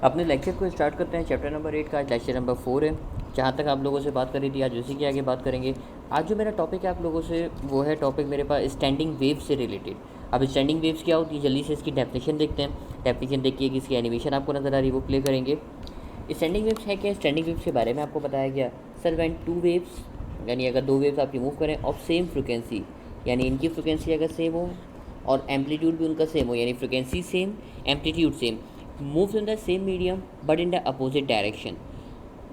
अपने लेक्चर को स्टार्ट करते हैं। चैप्टर नंबर 8 का आज लेक्चर नंबर 4 है। जहाँ तक आप लोगों से बात करी थी आज उसी की आगे बात करेंगे। आज जो मेरा टॉपिक है आप लोगों से वो है टॉपिक मेरे पास स्टैंडिंग वेव्स से रिलेटेड। अब स्टैंडिंग वेव्स क्या होती है जल्दी से इसकी डेफिनेशन देखते हैं। डेफिनेशन देखिए कि इसकी एनिमेशन आपको नज़र आ रही है वो प्ले करेंगे। स्टैंडिंग वेव्स है क्या? स्टैंडिंग वेव्स के बारे में आपको बताया गया सर व्हेन टू वेव्स यानी अगर दो वेव्स आप रिमूव करें ऑफ सेम फ्रिक्वेंसी यानी इनकी फ्रिक्वेंसी अगर सेम हो और एम्पलीट्यूड भी उनका सेम हो यानी frequency same amplitude same moves in the same medium but in the opposite direction.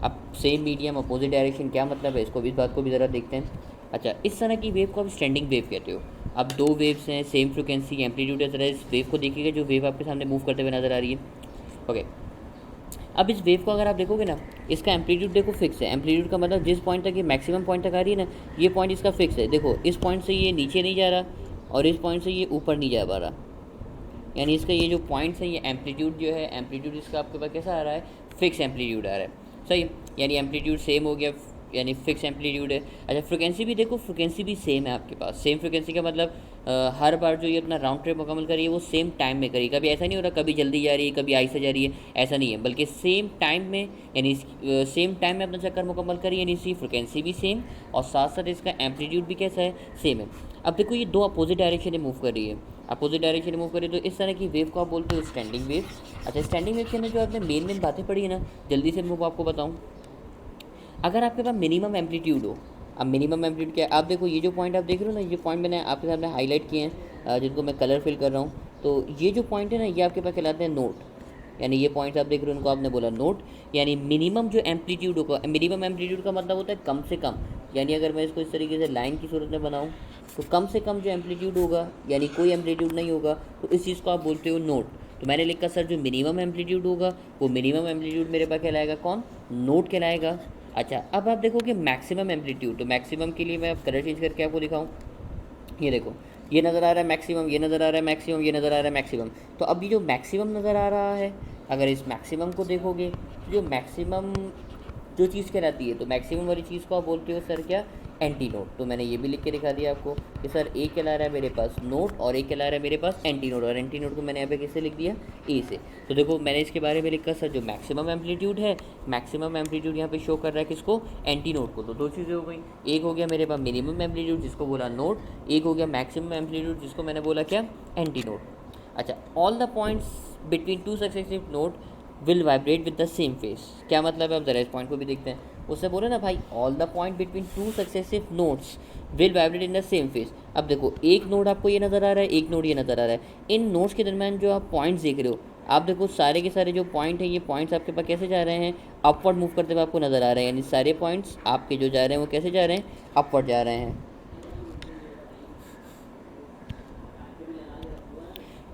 अब सेम मीडियम अपोजिट डायरेक्शन क्या मतलब है इसको भी, इस बात को भी ज़रा देखते हैं। अच्छा, इस तरह की वेव को आप स्टैंडिंग वेव कहते हो। अब दो वेव्स हैं सेम फ्रिक्वेंसी एम्पलीट्यूड है, ज़रा इस वेव को देखिएगा जो वेव आपके सामने मूव करते हुए नज़र आ रही है। ओके, अब इस वेव को अगर आप देखोगे ना इसका एम्पलीट्यूड देखो फिक्स है। एम्पलीट्यूड का मतलब जिस पॉइंट तक ये मैक्सिमम पॉइंट तक आ रही है ना ये पॉइंट इसका फिक्स है। देखो इस पॉइंट से ये नीचे नहीं जा रहा और इस पॉइंट से ये ऊपर नहीं जा पा रहा, यानी इसका ये जो पॉइंट्स है ये एम्पलीट्यूड जो है एम्पलीट्यूड इसका आपके पास कैसा आ रहा है, फिक्स एम्पलीट्यूड आ रहा है। सही, यानी एम्पलीट्यूड सेम हो गया यानी फिक्स एम्पलीट्यूड है। अच्छा, फ्रिक्वेंसी भी देखो, फ्रिक्वेंसी भी सेम है आपके पास। सेम फ्रिक्वेंसी का मतलब हर बार जो ये अपना राउंड ट्रिप मुकम्मल करी है वो सेम टाइम में करी। कभी ऐसा नहीं हो रहा कभी जल्दी जा रही है कभी आहिस्ते जा रही है, ऐसा नहीं है, बल्कि सेम टाइम में यानी सेम टाइम में अपना चक्कर मुकम्मल करी यानी इसकी फ्रिक्वेंसी भी सेम और साथ साथ इसका एम्पलीट्यूड भी कैसा है, सेम है। अब देखो ये दो अपोजिट डायरेक्शन में मूव कर रही है, अपोजिट डायरेक्शन में मूव करें तो इस तरह की वेव को आप बोलते हो स्टैंडिंग वेव। अच्छा, स्टैंडिंग वेव के अंदर जो आपने मेन बातें पढ़ी है ना जल्दी से मैं आपको बताऊं। अगर आपके पास मिनिमम एम्पलीट्यूड हो, अब मिनिमम एम्पलीट्यूड क्या है आप देखो, ये जो पॉइंट आप देख रहे हो ना, ये पॉइंट मैंने आपके सामने हाईलाइट किए हैं जिनको मैं कलर फिल कर रहा हूँ। तो ये जो पॉइंट है ना ये आपके पास कहलाते हैं नोट, यानी ये पॉइंट्स आप देख रहे हो उनको आपने बोला नोट। यानी मिनिमम जो एम्पलीट्यूड होगा, मिनिमम एम्पलीट्यूड का मतलब होता है कम से कम, यानी अगर मैं इसको इस तरीके से लाइन की सूरत में बनाऊँ तो कम से कम जो एम्पलीट्यूड होगा यानी कोई एम्पलीट्यूड नहीं होगा तो इस चीज़ को आप बोलते हो नोट। तो मैंने लिखा सर जो मिनिमम एम्पलीट्यूड होगा वो मिनिमम एम्पलीट्यूड मेरे पास कहलाएगा कौन, नोट कहलाएगा। अच्छा, अब आप देखोगे मैक्सिमम एम्पलीट्यूड, तो मैक्सिमम के लिए मैं अब कलर चेंज करके आपको दिखाऊँ। ये देखो ये नज़र आ रहा है मैक्सिमम, ये नज़र आ रहा है मैक्सिमम, ये नज़र आ रहा है मैक्सिमम। तो अब ये जो मैक्सिमम नज़र आ रहा है अगर इस मैक्सिमम को देखोगे तो जो मैक्सिमम जो चीज़ कहलाती है तो मैक्सिमम वाली चीज़ को आप बोलते हो सर क्या, एंटी नोट। तो मैंने ये भी लिख के दिखा दिया आपको कि सर एक कहला रहा है मेरे पास नोट और एक कहला रहा है मेरे पास एंटी नोट, और एंटी नोट को मैंने यहाँ पे किससे लिख दिया, ए से। तो देखो मैंने इसके बारे में लिखा सर जो मैक्सिमम एम्पलीट्यूड है, मैक्सिमम एम्पलीट्यूड यहाँ पे शो कर रहा है किसको, एंटी नोट को। तो दो चीज़ें हो गई, एक हो गया मेरे पास मिनिमम एम्पलीट्यूड जिसको बोला नोट, एक हो गया मैक्सिमम एम्पलीट्यूड जिसको मैंने बोला क्या, एंटी नोट। अच्छा, all the points between two successive note will vibrate with the same face. क्या मतलब है, अब जरा इस पॉइंट को भी देखते हैं। उससे बोले ना भाई all the point between two successive notes will vibrate in the same face. अब देखो एक नोड आपको ये नज़र आ रहा है, एक नोड ये नज़र आ रहा है, इन नोड्स के दरमियान जो आप पॉइंट्स देख रहे हो आप देखो सारे के सारे जो पॉइंट हैं ये पॉइंट्स आपके पास कैसे जा रहे हैं, अपवर्ड मूव करते हुए आपको नज़र आ रहे हैं, यानी सारे पॉइंट्स आपके जो जा रहे हैं वो कैसे जा रहे हैं, अपवर्ड जा रहे हैं।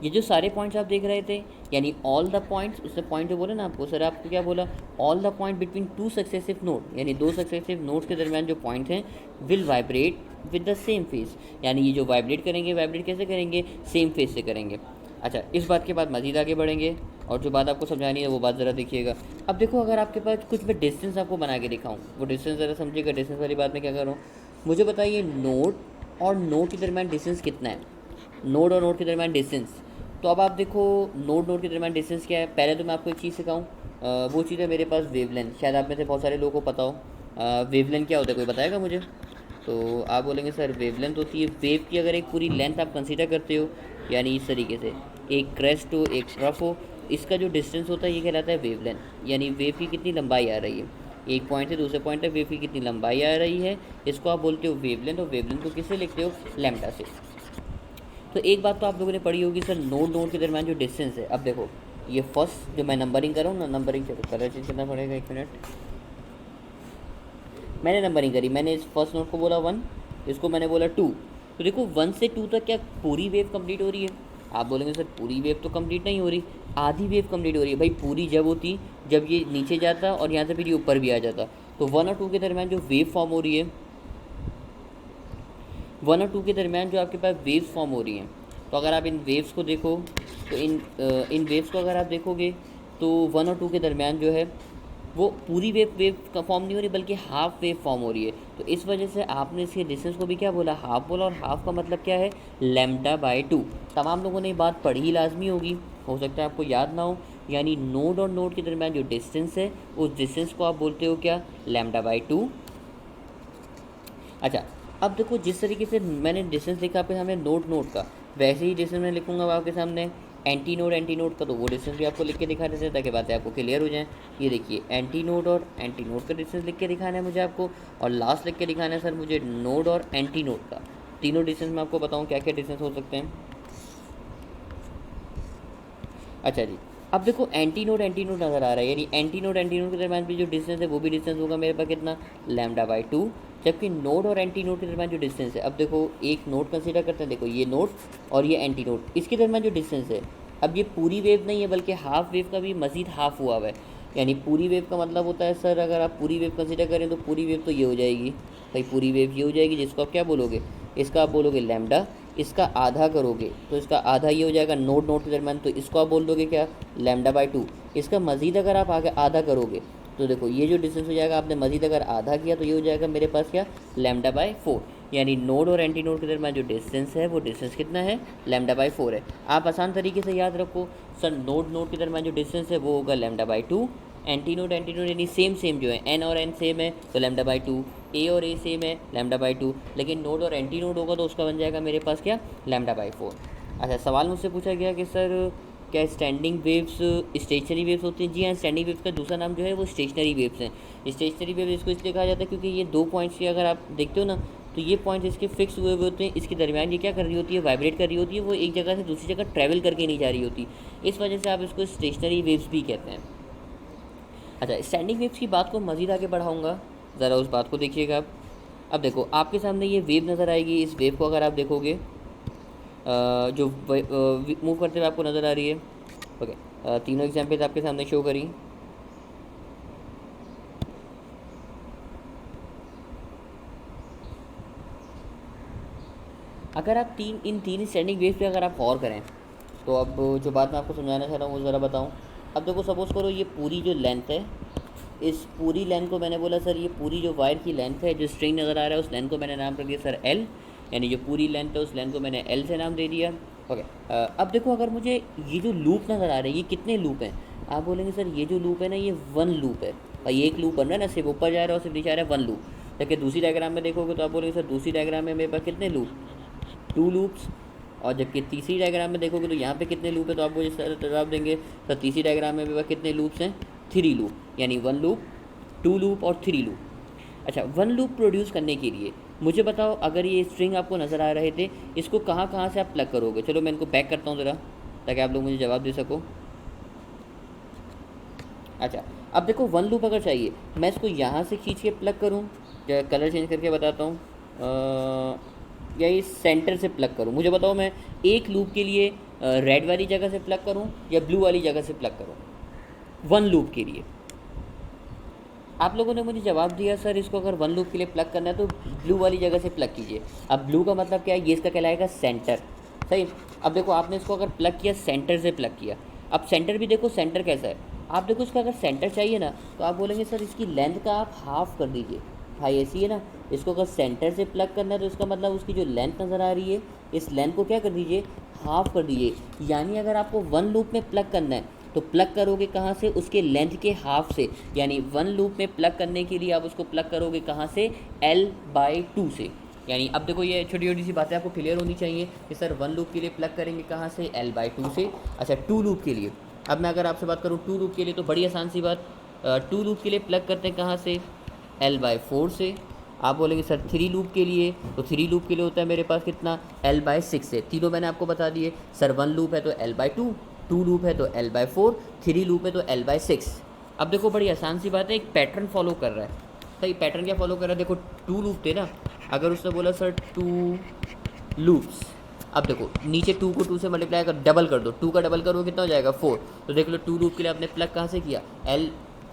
ये जो सारे पॉइंट्स आप देख रहे थे यानी ऑल द पॉइंट्स, उससे पॉइंट जो बोले ना आपको सर आपको क्या बोला, all the point between two successive node, यानी दो सक्सेसिव नोड्स के दरमियान जो पॉइंट हैं will vibrate with the same face, यानी ये जो वाइब्रेट करेंगे वाइब्रेट कैसे करेंगे, सेम फेस से करेंगे। अच्छा, इस बात के बाद मज़ीद आगे बढ़ेंगे और जो बात आपको समझानी है वो बात ज़रा देखिएगा। अब देखो अगर आपके पास कुछ मैं डिस्टेंस आपको बना के दिखाऊँ, वो डिस्टेंस ज़रा समझिएगा। डिस्टेंस वाली बात में क्या कर रहा हूँ, मुझे बताइए नोड और नोड के दरमियान डिस्टेंस कितना है, नोड और नोड के दरमियान डिस्टेंस। तो अब आप देखो नोड नोड के दरमियान डिस्टेंस क्या है, पहले तो मैं आपको एक चीज़ सिखाऊँ, वो चीज़ है मेरे पास वेवलेंथ। शायद आप में से बहुत सारे लोगों को पता हो वेवलेंथ क्या होता है, कोई बताएगा मुझे। तो आप बोलेंगे सर वेवलेंथ होती है वेव की अगर एक पूरी लेंथ आप कंसीडर करते हो, यानी इस तरीके से एक क्रेस्ट हो एक ट्रफ हो, इसका जो डिस्टेंस होता है ये कहलाता है वेवलेंथ, यानी वेव की कितनी लंबाई आ रही है, एक पॉइंट से दूसरे पॉइंट तक वेव की कितनी लंबाई आ रही है, इसको आप बोलते हो वेवलेंथ। और वेवलेंथ को किससे लिखते हो, लैम्डा से। तो एक बात तो आप लोगों ने पढ़ी होगी सर नोड नोड के दरमियान जो डिस्टेंस है। अब देखो ये फर्स्ट जो मैं नंबरिंग कर रहा हूँ ना, नंबरिंग चलो कलर चेंज करना पड़ेगा, एक मिनट। मैंने नंबरिंग करी, मैंने इस फर्स्ट नोड को बोला 1, इसको मैंने बोला 2। तो देखो 1 से 2 तक क्या पूरी वेव कंप्लीट हो रही है, आप बोलेंगे सर पूरी वेव तो कंप्लीट नहीं हो रही, आधी वेव कंप्लीट हो रही है। भाई पूरी जब होती जब ये नीचे जाता और यहाँ से फिर ये ऊपर भी आ जाता। तो 1 और 2 के दरमियान जो वेव फॉर्म हो रही है, 1 और 2 के दरमियान जो आपके पास वेव्स फॉर्म हो रही हैं, तो अगर आप इन वेव्स को देखो तो इन वेव्स को अगर आप देखोगे तो 1 और 2 के दरमियान जो है वो पूरी वेव वेव का फॉर्म नहीं हो रही बल्कि हाफ वेव फॉर्म हो रही है। तो इस वजह से आपने इसके डिस्टेंस को भी क्या बोला, हाफ बोला, और हाफ का मतलब क्या है, लैम्डा बाय 2। तमाम लोगों ने ये बात पढ़ी ही लाजमी होगी, हो सकता है आपको याद ना हो, यानी नोड और नोड के दरमियान जो डिस्टेंस है उस डिस्टेंस को आप बोलते हो क्या, λ/2। अच्छा, अब देखो जिस तरीके से मैंने डिस्टेंस लिखा पे हमें नोड का, वैसे ही डिस्टेंस मैं लिखूंगा आपके सामने एंटी नोड का, तो वो डिस्टेंस भी आपको लिख के दिखा देते हैं ताकि बातें आपको क्लियर हो जाएं। ये देखिए एंटी नोड और एंटी नोड का डिस्टेंस लिख के दिखाना है मुझे आपको, और लास्ट लिख के दिखाना है सर मुझे नोड और एंटी नोड का। तीनों डिस्टेंस मैं आपको बताऊँ क्या क्या डिस्टेंस हो सकते हैं। अच्छा जी, अब देखो एंटी नोड नज़र आ रहा है, यानी एंटी नोड के दरमियान भी जो डिस्टेंस है वो भी डिस्टेंस होगा मेरे पास कितना, λ/2। जबकि नोड और एंटी नोड के दरमियान जो डिस्टेंस है, अब देखो एक नोड कंसीडर करते हैं, देखो ये नोड और ये एंटी नोड, इसके दरमियान जो डिस्टेंस है, अब ये पूरी वेव नहीं है बल्कि हाफ वेव का भी मज़ीद हाफ हुआ हुआ है। यानी पूरी वेव का मतलब होता है सर, अगर आप पूरी वेव कंसीडर करें तो पूरी वेव तो ये हो जाएगी भाई, पूरी वेव ये हो जाएगी, जिसको आप क्या बोलोगे, इसका आप बोलोगे लैम्डा। इसका आधा करोगे तो इसका आधा ये हो जाएगा नोड के दरमियान, तो इसको आप बोल दोगे क्या, λ/2। इसका मज़ीद अगर आप आगे आधा करोगे तो देखो ये जो डिस्टेंस हो जाएगा, आपने मज़ीद अगर आधा किया तो ये हो जाएगा मेरे पास क्या, λ/4। यानी नोड और एंटी नोड के दरमियान जो डिस्टेंस है वो डिस्टेंस कितना है, λ/4 है। आप आसान तरीके से याद रखो सर, नोड के दरमियान जो डिस्टेंस है वो होगा λ/2, एंटी नोड यानी सेम जो है, एन और एन सेम है तो λ/2, ए और ए सेम है λ/2, लेकिन नोड और एंटी नोड होगा तो उसका बन जाएगा मेरे पास क्या, λ/4। अच्छा, सवाल मुझसे पूछा गया कि सर क्या स्टैंडिंग वेव्स स्टेशनरी वेव्स होती हैं। जी हाँ, स्टैंडिंग वेव्स का दूसरा नाम जो है वो स्टेशनरी वेव्स हैं। स्टेशनरी वेव्स इसको इसलिए कहा जाता है क्योंकि ये 2 पॉइंट्स की अगर आप देखते हो ना, तो ये पॉइंट्स इसके फिक्स हुए हुए होते हैं, इसके दरमियान ये क्या कर रही होती है, वाइब्रेट कर रही होती है, वो एक जगह से दूसरी जगह ट्रैवल करके नहीं जा रही होती, इस वजह से आप इसको स्टेशनरी वेव्स भी कहते हैं। अच्छा, स्टैंडिंग वेव्स की बात को मज़ीद आगे बढ़ाऊँगा, ज़रा उस बात को देखिएगा आप। अब देखो आपके सामने ये वेव नज़र आएगी, इस वेव को अगर आप देखोगे जो मूव करते हुए आपको नज़र आ रही है, ओके। तीनों एग्जाम्पल्स आपके सामने शो करी। अगर आप इन तीन स्टैंडिंग वेव्स पे अगर आप गौर करें तो अब जो बात मैं आपको समझाना चाह रहा हूँ वो ज़रा बताऊँ। अब देखो सपोज़ करो ये पूरी जो लेंथ है, इस पूरी लेंथ को मैंने बोला सर ये पूरी जो वायर की लेंथ है, जो स्ट्रिंग नज़र आ रहा है उस लेंथ को मैंने नाम रख दिया सर एल, यानी जो पूरी लेंथ है उस लेंथ को मैंने एल से नाम दे दिया। ओके, अब देखो अगर मुझे ये जो लूप नज़र आ रहे हैं, ये कितने लूप हैं, आप बोलेंगे सर ये जो लूप है ना ये 1 लूप है भाई, एक लूप बन रहा है ना, सिर्फ ऊपर जा रहा है और सिर्फ नीचे आ रहा है 1 लूप। जबकि दूसरी डायग्राम में देखोगे तो आप बोलेंगे सर दूसरी डायग्राम में मेरे पास कितने लूप, 2 लूप्स। और जबकि तीसरी डायग्राम में देखोगे तो यहाँ पे कितने लूप है, तो आप मुझे जवाब देंगे सर तीसरी डायग्राम में मेरे पास कितने लूप्स हैं, 3 लूप, यानी 1 लूप, 2 लूप और 3 लूप। अच्छा, 1 लूप प्रोड्यूस करने के लिए मुझे बताओ, अगर ये स्ट्रिंग आपको नज़र आ रहे थे, इसको कहाँ से आप प्लग करोगे। चलो मैं इनको बैक करता हूँ ज़रा ताकि आप लोग मुझे जवाब दे सको। अच्छा, अब देखो 1 लूप अगर चाहिए, मैं इसको यहाँ से खींच के प्लग करूँ, कलर चेंज करके बताता हूँ, या ये सेंटर से प्लग करूँ। मुझे बताओ मैं एक लूप के लिए रेड वाली जगह से प्लग करूँ या ब्लू वाली जगह से प्लग करूँ 1 लूप के लिए। आप लोगों ने मुझे जवाब दिया सर इसको अगर 1 लूप के लिए प्लग करना है तो ब्लू वाली जगह से प्लग कीजिए। अब ब्लू का मतलब क्या है, ये इसका कहलाएगा सेंटर, सही। अब देखो आपने इसको अगर प्लग किया, सेंटर से प्लग किया, अब सेंटर भी देखो सेंटर कैसा है, आप देखो इसका अगर सेंटर चाहिए ना तो आप बोलेंगे सर इसकी लेंथ का आप हाफ़ कर दीजिए भाई, ऐसी है ना, इसको अगर सेंटर से प्लग करना है तो इसका मतलब उसकी जो लेंथ नज़र आ रही है इस लेंथ को क्या कर दीजिए, हाफ़ कर दीजिए। यानी अगर आपको 1 लूप में प्लग करना है तो प्लग करोगे कहाँ से, उसके लेंथ के हाफ से, यानी 1 लूप में प्लग करने के लिए आप उसको प्लग करोगे कहाँ से, L/2 से। यानी अब देखो ये छोटी छोटी सी बातें आपको क्लियर होनी चाहिए कि सर 1 लूप के लिए प्लग करेंगे कहाँ से, L/2 से। अच्छा, 2 लूप के लिए, अब मैं अगर आपसे बात करूँ 2 लूप के लिए तो बड़ी आसान सी बात, 2 लूप के लिए प्लग करते हैं कहाँ से, L/4 से। आप बोलेंगे सर 3 लूप के लिए, तो 3 लूप के लिए होता है मेरे पास कितना, L/6 से। तीनों मैंने आपको बता दिए सर, 1 लूप है तो L/2, 2 लूप है तो L/4, 3 लूप है तो L/6। अब देखो बड़ी आसान सी बात है, एक पैटर्न फॉलो कर रहा है, सही। पैटर्न क्या फॉलो कर रहा है, देखो 2 लूप थे ना, अगर उसने बोला सर 2 लूप्स, अब देखो नीचे 2 को 2 से मल्टीप्लाई कर, डबल कर दो, 2 का डबल करो कितना हो जाएगा 4। तो देख लो 2 लूप के लिए आपने प्लग कहाँ से किया,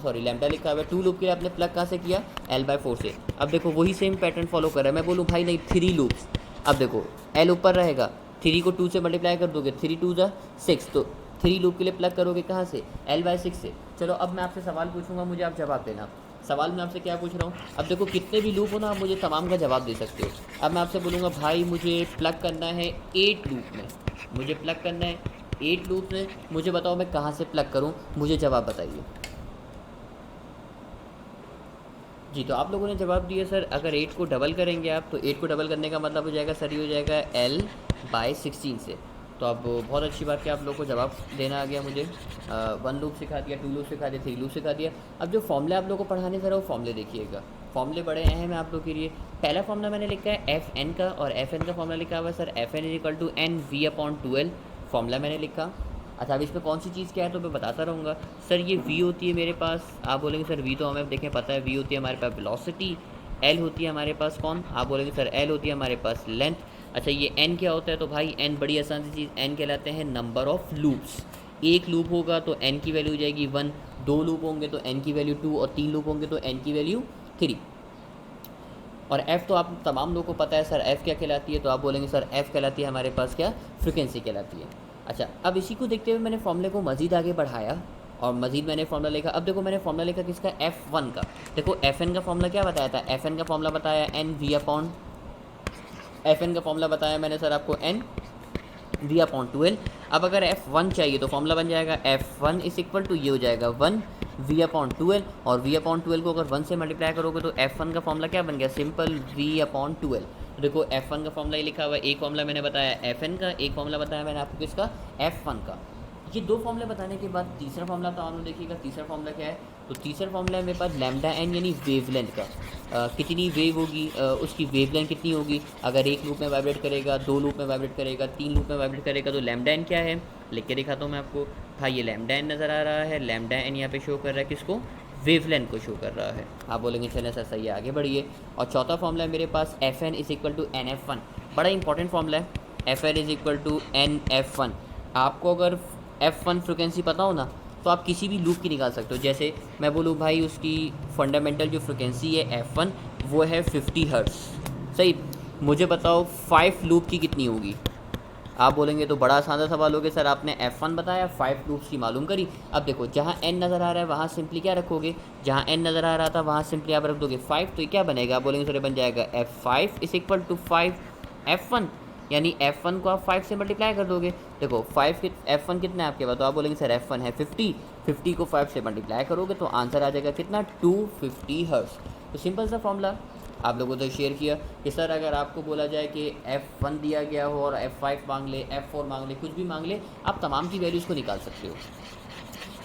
लैम्डा लिखा हुआ है, 2 लूप के लिए आपने प्लग कहाँ से किया, L/4 से। अब देखो वही सेम पैटर्न फॉलो कर रहा है, मैं बोलूँ भाई नहीं 3 लूप्स, अब देखो L ऊपर रहेगा, 3 को 2 से मल्टीप्लाई कर दोगे, 3 2 जा 6, तो 3 लूप के लिए प्लग करोगे कहाँ से, L/6 से। चलो अब मैं आपसे सवाल पूछूंगा, मुझे आप जवाब देना। सवाल मैं आपसे क्या पूछ रहा हूँ, अब देखो कितने भी लूप हो ना, आप मुझे तमाम का जवाब दे सकते हो। अब मैं आपसे बोलूँगा भाई मुझे प्लग करना है 8 लूप में, मुझे प्लग करना है 8 लूप्स हैं, मुझे बताओ मैं कहाँ से प्लग करूँ, मुझे जवाब बताइए। जी, तो आप लोगों ने जवाब दिया सर अगर 8 को डबल करेंगे आप, तो 8 को डबल करने का मतलब हो जाएगा सर, ये हो जाएगा L/16 से। तो अब बहुत अच्छी बात है, आप लोगों को जवाब देना आ गया मुझे। 1 लूप सिखा दिया, 2 लूप सिखा दिया, 3 लूप सिखा दिया। अब जो फॉर्मूले आप लोगों को पढ़ाने सर, वो फॉर्मूले देखिएगा, फॉर्मूले बड़े अहम हैं आप लोग के लिए। पहला फॉर्मूला मैंने लिखा है FN का, और FN का फॉर्मूला लिखा हुआ है सर FN=NV/12 फॉर्मूला मैंने लिखा। अच्छा, अब इसमें कौन सी चीज़ क्या है तो मैं बताता रहूँगा। सर ये v होती है मेरे पास, आप बोलेंगे सर v तो हमें देखें पता है, v होती है हमारे पास वेलोसिटी, l होती है हमारे पास कौन, आप बोलेंगे सर l होती है हमारे पास लेंथ। अच्छा, ये n क्या होता है, तो भाई n बड़ी आसान सी चीज़, n कहलाते हैं नंबर ऑफ़ लूप्स। एक लूप होगा तो n की वैल्यू हो जाएगी 1, 2 लूप होंगे तो n की वैल्यू 2, और 3 लूप होंगे तो n की वैल्यू 3। और f तो आप तमाम लोगों को पता है सर f क्या कहलाती है, तो आप बोलेंगे सर f कहलाती है हमारे पास क्या, फ्रिक्वेंसी कहलाती है। अच्छा, अब इसी को देखते हुए मैंने फॉर्मूले को मज़ीद आगे बढ़ाया और मज़ीद मैंने फॉर्मूला लिखा। अब देखो मैंने फॉर्मूला लिखा किसका, F1 का। देखो Fn का फॉर्मूला क्या बताया था, Fn का फॉर्मूला बताया Fn का फॉर्मूला बताया मैंने सर आपको NV/12। अब अगर F1 चाहिए तो फॉर्मूला बन जाएगा F1 ये हो जाएगा 1V/12, और V/12 को अगर 1 से मल्टीप्लाई करोगे तो F1 का फॉर्मूला क्या बन गया, सिंपल V/12। देखो F1 का फॉर्मूला ही लिखा हुआ है, एक फॉर्मूला मैंने बताया Fn का, एक फॉर्मूला बताया मैंने आपको किसका, F1 का। ये दो फॉर्मूले बताने के बाद तीसरा फॉर्मूला तो आप लोग देखिएगा, तीसरा फॉर्मूला क्या है, तो तीसरा फॉर्मूला है मेरे पास लैम्डा एन यानी वेवलेंथ का। कितनी वेव होगी, उसकी वेवलेंथ कितनी होगी, अगर एक लूप में वाइब्रेट करेगा, 2 लूप में वाइब्रेट करेगा, 3 लूप में वाइब्रेट करेगा, तो लैम्डा एन क्या है, लिख के दिखाता हूँ मैं आपको। भाई ये लैम्डा एन नज़र आ रहा है, लैम्डा एन यहाँ पे शो कर रहा है किसको, वेवलेंथ को शो कर रहा है। आप बोलेंगे चलें सर सही है, आगे बढ़िए। और चौथा फॉर्मूला है मेरे पास Fn=NF1, बड़ा इंपॉर्टेंट फॉर्मूला है। Fn=NF1। आपको अगर F1 फ्रिक्वेंसी पता हो ना, तो आप किसी भी लूप की निकाल सकते हो। जैसे मैं बोलूँ भाई उसकी फंडामेंटल जो फ्रिक्वेंसी है F1 वो है 50 हर्ट्ज़, सही। मुझे बताओ 5 लूप की कितनी होगी। आप बोलेंगे तो बड़ा आसान सवाल हो गया सर, आपने F1 बताया, 5 लूप्स की मालूम करी। अब देखो जहाँ n नज़र आ रहा है वहाँ सिंपली क्या रखोगे, जहाँ n नज़र आ रहा था वहाँ सिंपली आप रख दोगे 5, तो ये क्या बनेगा, आप बोलेंगे सर ये बन जाएगा F5=5 F1, यानी F1 को आप 5 से मल्टीप्लाई कर दोगे। देखो 5 F1 कितना है आपके पास, तो आप बोलेंगे सर F1 है 50, 50 को 5 से मल्टीप्लाई करोगे तो आंसर आ जाएगा कितना, 250 हर्ट्ज़। तो सिंपल सा फॉर्मूला आप लोगों से शेयर किया कि सर अगर आपको बोला जाए कि F1 दिया गया हो और F5 मांग ले, F4 मांग ले, कुछ भी मांग ले, आप तमाम की वैल्यूज़ को निकाल सकते हो।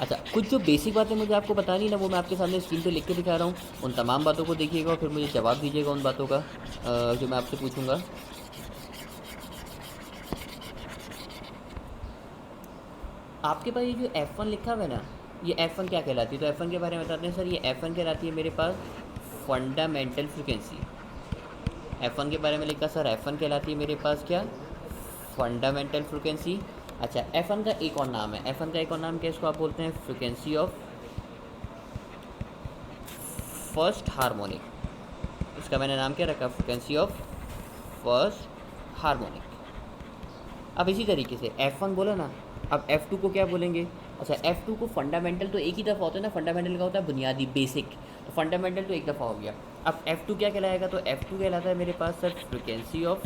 अच्छा, कुछ जो बेसिक बातें मुझे आपको बतानी ना, वो मैं आपके सामने स्क्रीन पे लिख के दिखा रहा हूँ, उन तमाम बातों को देखिएगा और फिर मुझे जवाब दीजिएगा उन बातों का जो मैं आपसे पूछूँगा। आपके पास ये जो F1 लिखा हुआ है ना, ये F1 क्या कहलाती है, तो F1 के बारे में बताते हैं सर। ये F1 कहलाती है मेरे पास फंडामेंटल फ्रिक्वेंसी। F1 के बारे में लिखा सर, F1 कहलाती है मेरे पास क्या, फंडामेंटल फ्रिक्वेंसी। अच्छा, F1 का एक और नाम है, F1 का एक और नाम क्या है, इसको आप बोलते हैं फ्रिक्वेंसी ऑफ फर्स्ट हार्मोनिक। इसका मैंने नाम क्या रखा, फ्रिक्वेंसी ऑफ फर्स्ट हार्मोनिक। अब इसी तरीके से F1 बोला ना, अब F2 को क्या बोलेंगे। अच्छा, F2 को फंडामेंटल तो एक ही दफ़ा होता है ना, फंडामेंटल का होता है बुनियादी, बेसिक, तो फंडामेंटल तो एक दफ़ा हो गया। अब F2 क्या कहलाएगा, तो F2 कहलाता है मेरे पास सर फ्रिक्वेंसी ऑफ,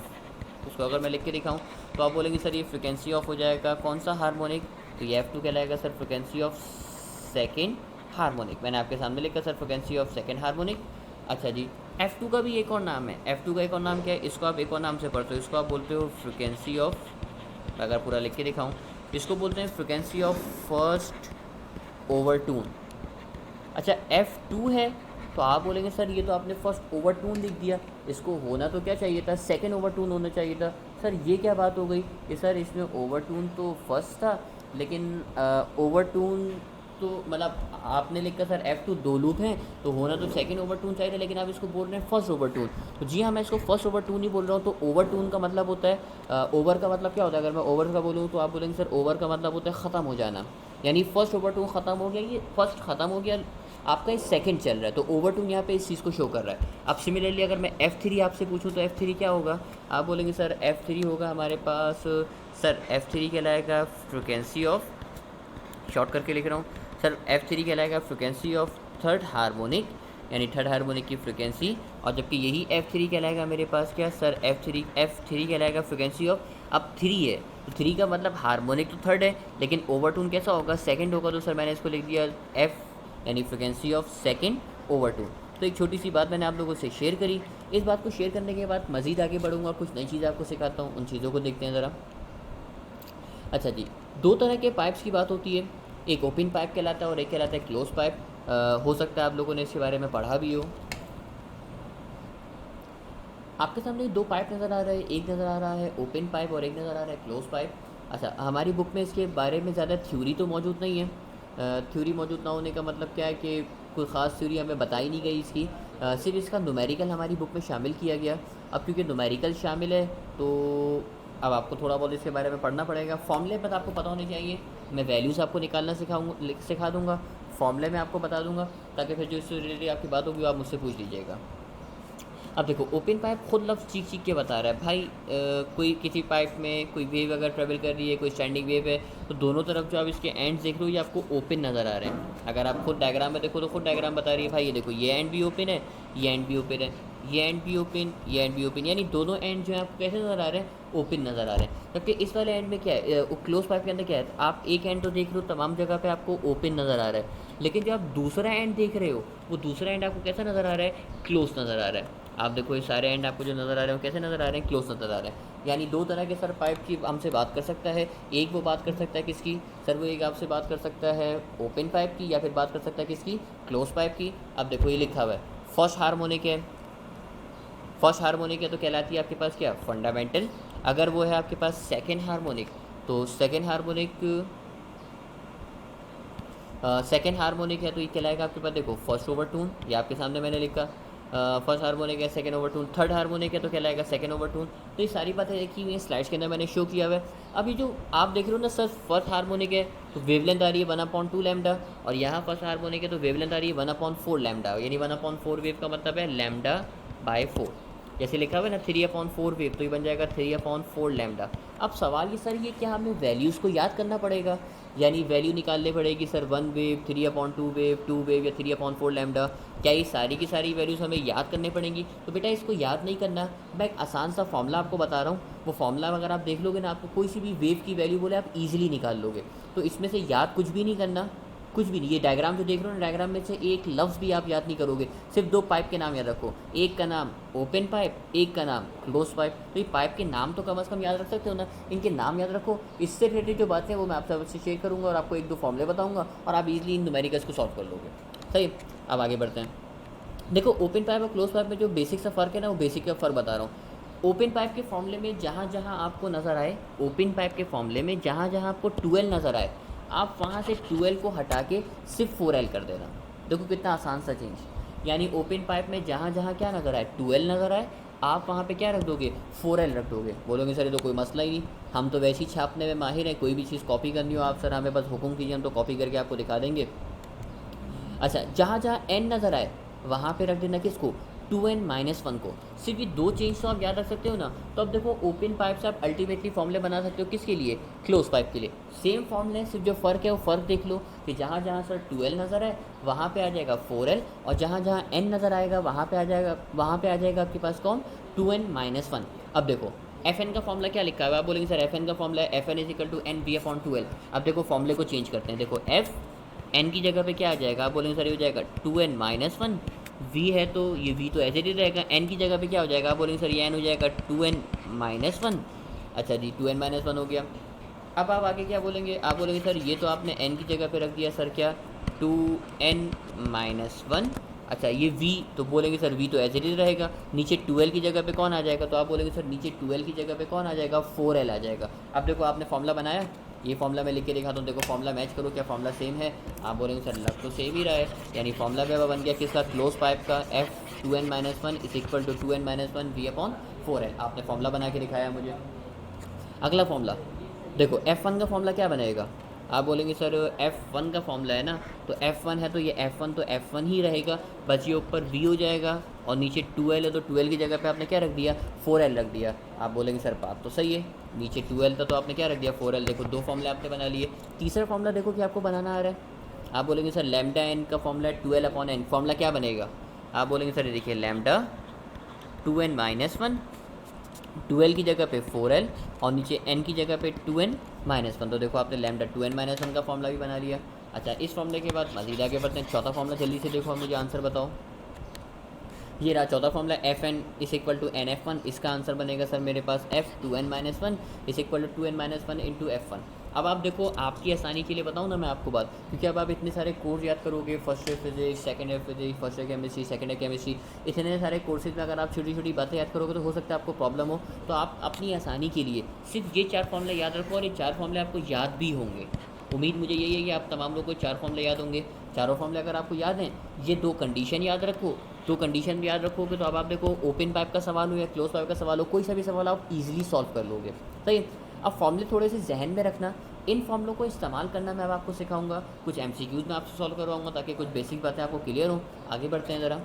उसको अगर मैं लिख के दिखाऊँ तो आप बोलेंगे सर ये फ्रिक्वेंसी ऑफ हो जाएगा कौन सा हार्मोनिक, तो ये F2 कहलाएगा sir frequency of second harmonic. मैंने आपके सामने लिखा sir frequency of second harmonic. अच्छा जी, F2 का भी एक और नाम है, F2 का एक और नाम क्या है, इसको आप एक और नाम से पढ़ते हो, इसको आप बोलते हो फ्रिक्वेंसी ऑफ, अगर पूरा लिख के दिखाऊँ, इसको बोलते हैं फ्रिक्वेंसी ऑफ फर्स्ट ओवरटून। अच्छा, F2 है तो आप बोलेंगे सर ये तो आपने फर्स्ट ओवरटून लिख दिया, इसको होना तो क्या चाहिए था, सेकंड ओवरटून होना चाहिए था। सर ये क्या बात हो गई कि सर इसमें ओवरटून तो फर्स्ट था, लेकिन ओवरटून तो मतलब आपने लिखा सर F2 2 लूप हैं तो होना तो सेकंड ओवरटून चाहिए था, लेकिन आप इसको बोल रहे हैं फर्स्ट ओवरटून। तो जी हाँ, मैं इसको फर्स्ट ओवरटून ही बोल रहा हूँ। तो ओवरटून का मतलब होता है, ओवर का मतलब क्या होता है, अगर मैं ओवर का बोलूँ तो आप बोलेंगे सर ओवर का मतलब होता है ख़त्म हो जाना, यानी फर्स्ट ओवरटून ख़त्म हो गया, ये फर्स्ट ख़त्म हो गया, आपका इस सेकंड चल रहा है, तो ओवरटून यहाँ पे इस चीज़ को शो कर रहा है। अब सिमिलरली अगर मैं F3 आपसे पूछूँ तो F3 क्या होगा, आप बोलेंगे सर F3 होगा हमारे पास, सर F3 कहलाएगा फ्रिक्वेंसी ऑफ, शॉर्ट करके लिख रहा हूँ सर, F3 कहलाएगा फ्रिक्वेंसी ऑफ थर्ड हार्मोनिक, यानी थर्ड हार्मोनिक की फ्रिक्वेंसी। और जबकि यही F3 कहलाएगा मेरे पास क्या सर, F3 कहलाएगा फ्रिक्वेंसी ऑफ, अब 3 है तो 3 का मतलब हार्मोनिक तो थर्ड है, लेकिन ओवरटोन कैसा होगा, सेकंड होगा। तो सर मैंने इसको लिख दिया एफ, यानी फ्रिक्वेंसी ऑफ सेकंड ओवरटोन। तो एक छोटी सी बात मैंने आप लोगों से शेयर करी। इस बात को शेयर करने के बाद मज़ीद आगे बढ़ूँगा, कुछ नई चीज़ आपको सिखाता हूँ, उन चीज़ों को देखते हैं ज़रा। अच्छा जी, दो तरह के पाइप्स की बात होती है, एक ओपन पाइप कहलाता है और एक कहलाता है क्लोज पाइप। हो सकता है आप लोगों ने इसके बारे में पढ़ा भी हो। आपके सामने दो पाइप नज़र आ रहे हैं, एक नज़र आ रहा है ओपन पाइप और एक नज़र आ रहा है क्लोज पाइप। अच्छा, हमारी बुक में इसके बारे में ज़्यादा थ्योरी तो मौजूद नहीं है। थ्योरी मौजूद ना होने का मतलब क्या है कि कोई ख़ास थ्योरी हमें बताई नहीं गई इसकी। सिर्फ इसका न्यूमेरिकल हमारी बुक में शामिल किया गया। अब क्योंकि न्यूमेरिकल शामिल है तो अब आपको थोड़ा बहुत इसके बारे में पढ़ना पड़ेगा। फॉर्मूले बस आपको पता होने चाहिए। मैं वैल्यूज़ आपको निकालना सिखा दूँगा, फॉर्मूले में आपको बता दूँगा, ताकि फिर जो इससे रिलेटेड आपकी बात होगी वो आप मुझसे पूछ लीजिएगा। अब देखो, ओपन पाइप खुद लफ्ज़ चीख के बता रहा है भाई, कोई किसी पाइप में कोई वेव अगर ट्रेवल कर रही है, कोई स्टैंडिंग वेव है, तो दोनों तरफ जो आप इसके एंड्स देख रहे हो ये आपको ओपन नज़र आ रहे हैं। अगर आप खुद डायग्राम में देखो तो खुद डायग्राम बता रही है भाई, ये देखो ये एंड भी ओपन है, ये एंड भी ओपन है, ये एंड भी ओपन, ये एंड भी ओपन, यानी दोनों एंड जो है आपको कैसे नज़र आ रहे हैं, ओपन नज़र आ रहे हैं। जबकि इस वाले एंड में क्या है, क्लोज पाइप के अंदर क्या है, आप एक एंड तो देख रहे हो तमाम जगह पे आपको ओपन नज़र आ रहा है, लेकिन जो आप दूसरा एंड देख रहे हो वो दूसरा एंड आपको कैसा नज़र आ रहा है, क्लोज नज़र आ रहा है। आप देखो ये सारे एंड आपको जो नज़र आ रहे हैं वो कैसे नज़र आ रहे हैं, क्लोज नज़र आ रहे हैं। यानी दो तरह के सर पाइप की हमसे बात कर सकता है। एक वो बात कर सकता है किसकी सर, वो एक आपसे बात कर सकता है ओपन पाइप की, या फिर बात कर सकता है किसकी, क्लोज पाइप की। अब देखो ये लिखा हुआ है फर्स्ट हार्मोनिक है, फर्स्ट हार्मोनिक है तो कहलाती है आपके पास क्या, फंडामेंटल। अगर वो है आपके पास सेकेंड हार्मोनिक, तो सेकेंड हार्मोनिक है तो ये कहलाएगा आपके पास, देखो फर्स्ट ओवरटोन, ये आपके सामने मैंने लिखा, फर्स्ट हार्मोनिक है, सेकंड ओवरटोन, थर्ड हार्मोनिक है तो कहलाएगा सेकंड ओवरटोन। तो ये सारी बातें देखी हुई हैं स्लाइड्स के अंदर, मैंने शो किया हुआ है। अभी जो आप देख रहे हो ना सर, फर्स्ट हार्मोनिक है तो वेवलेंथ आ रही है 1/2 लैम्डा, और यहाँ फर्स्ट हार्मोनिक है तो वेवलेंथ आ रही है 1/4 लैम्डा, यानी 1/4 वेव का मतलब है λ/4। जैसे लिखा हुआ है ना 3/4 वेव, तो ये बन जाएगा 3/4 लैम्डा। अब सवाल ये सर, ये क्या हमें वैल्यूज़ को याद करना पड़ेगा, यानी वैल्यू निकालनी पड़ेगी सर 1 वेव, 3/2 वेव, 2 वेव या 3/4 लैम्डा, क्या ये सारी की सारी वैल्यूज़ हमें याद करनी पड़ेंगी? तो बेटा इसको याद नहीं करना, मैं एक आसान सा फॉर्मूला आपको बता रहा हूँ, वो फॉर्मूला अगर आप देख लोगे ना, आपको कोई सी भी वेव की वैल्यू बोले आप ईजिली निकाल लोगे। तो इसमें से याद कुछ भी नहीं करना, कुछ भी नहीं। ये डायग्राम जो देख रहे हो ना, डायग्राम में से एक लफ्ज़ भी आप याद नहीं करोगे, सिर्फ दो पाइप के नाम याद रखो, एक का नाम ओपन पाइप, एक का नाम क्लोज पाइप। तो ये पाइप के नाम तो कम से कम याद रख सकते हो ना, इनके नाम याद रखो। इससे रिलेटेड जो बातें हैं वो मैं आपसे शेयर करूँगा और आपको एक दो फॉर्मूले बताऊँगा और आप इजीली इन न्यूमेरिकल्स को सॉल्व कर लोगे। सही, अब आगे बढ़ते हैं। देखो ओपन पाइप और क्लोज पाइप में जो बेसिक सा फ़र्क है ना, वो बेसिक का फ़र्क बता रहा हूँ। ओपन पाइप के फॉर्मूले में जहाँ जहाँ आपको नज़र आए, ओपन पाइप के फॉर्मूले में जहाँ जहाँ आपको 12 नज़र आए, आप वहाँ से 12 को हटा के सिर्फ 4L कर देना। देखो कितना आसान सा चेंज। यानी ओपन पाइप में जहाँ जहाँ क्या नज़र आए, 12 नज़र आए, आप वहाँ पे क्या रख दोगे, 4L रख दोगे। बोलोगे सर ये तो कोई मसला ही नहीं, हम तो वैसे ही छापने में माहिर हैं, कोई भी चीज़ कॉपी करनी हो आप सर हमें बस हुक्म कीजिए, हम तो कॉपी करके आपको दिखा देंगे। अच्छा, जहाँ जहाँ n नज़र आए वहाँ पे रख देना किसको, 2n-1 को। सिर्फ ये दो चेंज तो आप याद रख सकते हो ना। तो अब देखो ओपन पाइप से आप अल्टीमेटली फॉर्मूले बना सकते हो किसके लिए, क्लोज पाइप के लिए। सेम फॉर्मूले, सिर्फ जो फ़र्क है वो फ़र्क देख लो कि जहाँ जहाँ सर 12 नज़र आए वहाँ पे आ जाएगा 4L, और जहाँ जहाँ n नज़र आएगा वहाँ पे आ जाएगा आपके पास कौन, 2n-1। अब देखो Fn का फॉर्मूला क्या लिखा है, आप बोलेंगे सर Fn का फॉर्मूला है Fn = nV/2L। अब देखो फॉर्मूले को चेंज करते हैं। देखो F n की जगह पे क्या आ जाएगा, आप बोलेंगे सर ये हो जाएगा 2n-1, v है तो ये v तो ऐसे ही रहेगा, n की जगह पे क्या हो जाएगा, आप बोलेंगे सर ये n हो जाएगा 2n-1। अच्छा जी 2n-1 हो गया। अब आप आगे क्या बोलेंगे, आप बोलेंगे सर ये तो आपने n की जगह पे रख दिया सर क्या, 2n-1। अच्छा ये v, तो बोलेंगे सर v तो ऐसे ही रहेगा, नीचे 12 की जगह पे कौन आ जाएगा, तो आप बोलेंगे सर नीचे 12 की जगह पे कौन आ जाएगा, 4L आ जाएगा। अब देखो आपने फॉर्मूला बनाया, ये फॉर्मूला मैं लिख के दिखाता हूँ, देखो फॉर्मूला मैच करो, क्या फॉर्मूला सेम है, आप बोलेंगे सर लग तो सेम ही रहा है। यानी फॉर्मूला भी अब बन गया किसका, क्लोज पाइप का, F 2n-1 = 2n-1 V/4L। आपने फॉर्मूला बना के दिखाया मुझे। अगला फॉर्मूला देखो, F1 का फॉर्मूला क्या बनेगा, आप बोलेंगे सर F1 का फॉर्मूला है ना, तो F1 है तो ये F1 तो F1 ही रहेगा, बस ये ऊपर V हो जाएगा और नीचे 2L है तो 12 की जगह पे आपने क्या रख दिया, 4L रख दिया। आप बोलेंगे सर बात तो सही है, नीचे 12 था तो आपने क्या रख दिया, 4L। देखो दो फॉर्मूले आपने बना लिए। तीसरा फॉर्मूला देखो कि आपको बनाना आ रहा है, आप बोलेंगे सर λn का फॉर्मूला 12/n। फॉर्मूला क्या बनेगा, आप बोलेंगे सर ये देखिए λ 2n-1 2l की जगह पे 4l और नीचे n की जगह पे 2n-1। तो देखो आपने लैम्डा 2n-1 का फॉर्मूला भी बना लिया। अच्छा, इस फॉर्मूले के बाद मज़ीद आगे बढ़ते हैं। चौथा फॉर्मूला जल्दी से देखो, मुझे आंसर बताओ। ये रहा चौथा formula, F n is equal to n F one. इसका आंसर बनेगा सर मेरे पास F 2n-1 is equal to 2n-1 into F one. अब आप देखो, आपकी आसानी के लिए बताऊँ ना मैं आपको बात, क्योंकि अब आप इतने सारे कोर्स याद करोगे, first year physics, second year physics, first year chemistry, second year chemistry, इतने सारे कोर्सेज में अगर आप छोटी छोटी बातें याद करोगे तो हो सकता है आपको प्रॉब्लम हो। तो आप अपनी आसानी के लिए सिर्फ ये 4 फॉर्मूले याद रखो, और ये 4 फॉर्मूले आपको याद भी होंगे। उम्मीद मुझे यही है कि आप तमाम लोगों को 4 फॉर्मूले याद होंगे। चारों फॉर्मूले अगर आपको याद हैं, ये 2 कंडीशन याद रखो। 2 कंडीशन भी याद रखोगे तो अब आप देखो, ओपन पाइप का सवाल हो या क्लोज पाइप का सवाल हो, कोई सा भी सवाल आप इजीली सॉल्व कर लोगे। सही है। अब फॉर्मूले थोड़े से जहन में रखना, इन फॉर्मूलों को इस्तेमाल करना मैं अब आपको सिखाऊंगा। कुछ एमसीक्यूज में आपसे सॉल्व करवाऊंगा ताकि कुछ बेसिक बातें आपको क्लियर हों। आगे बढ़ते हैं ज़रा।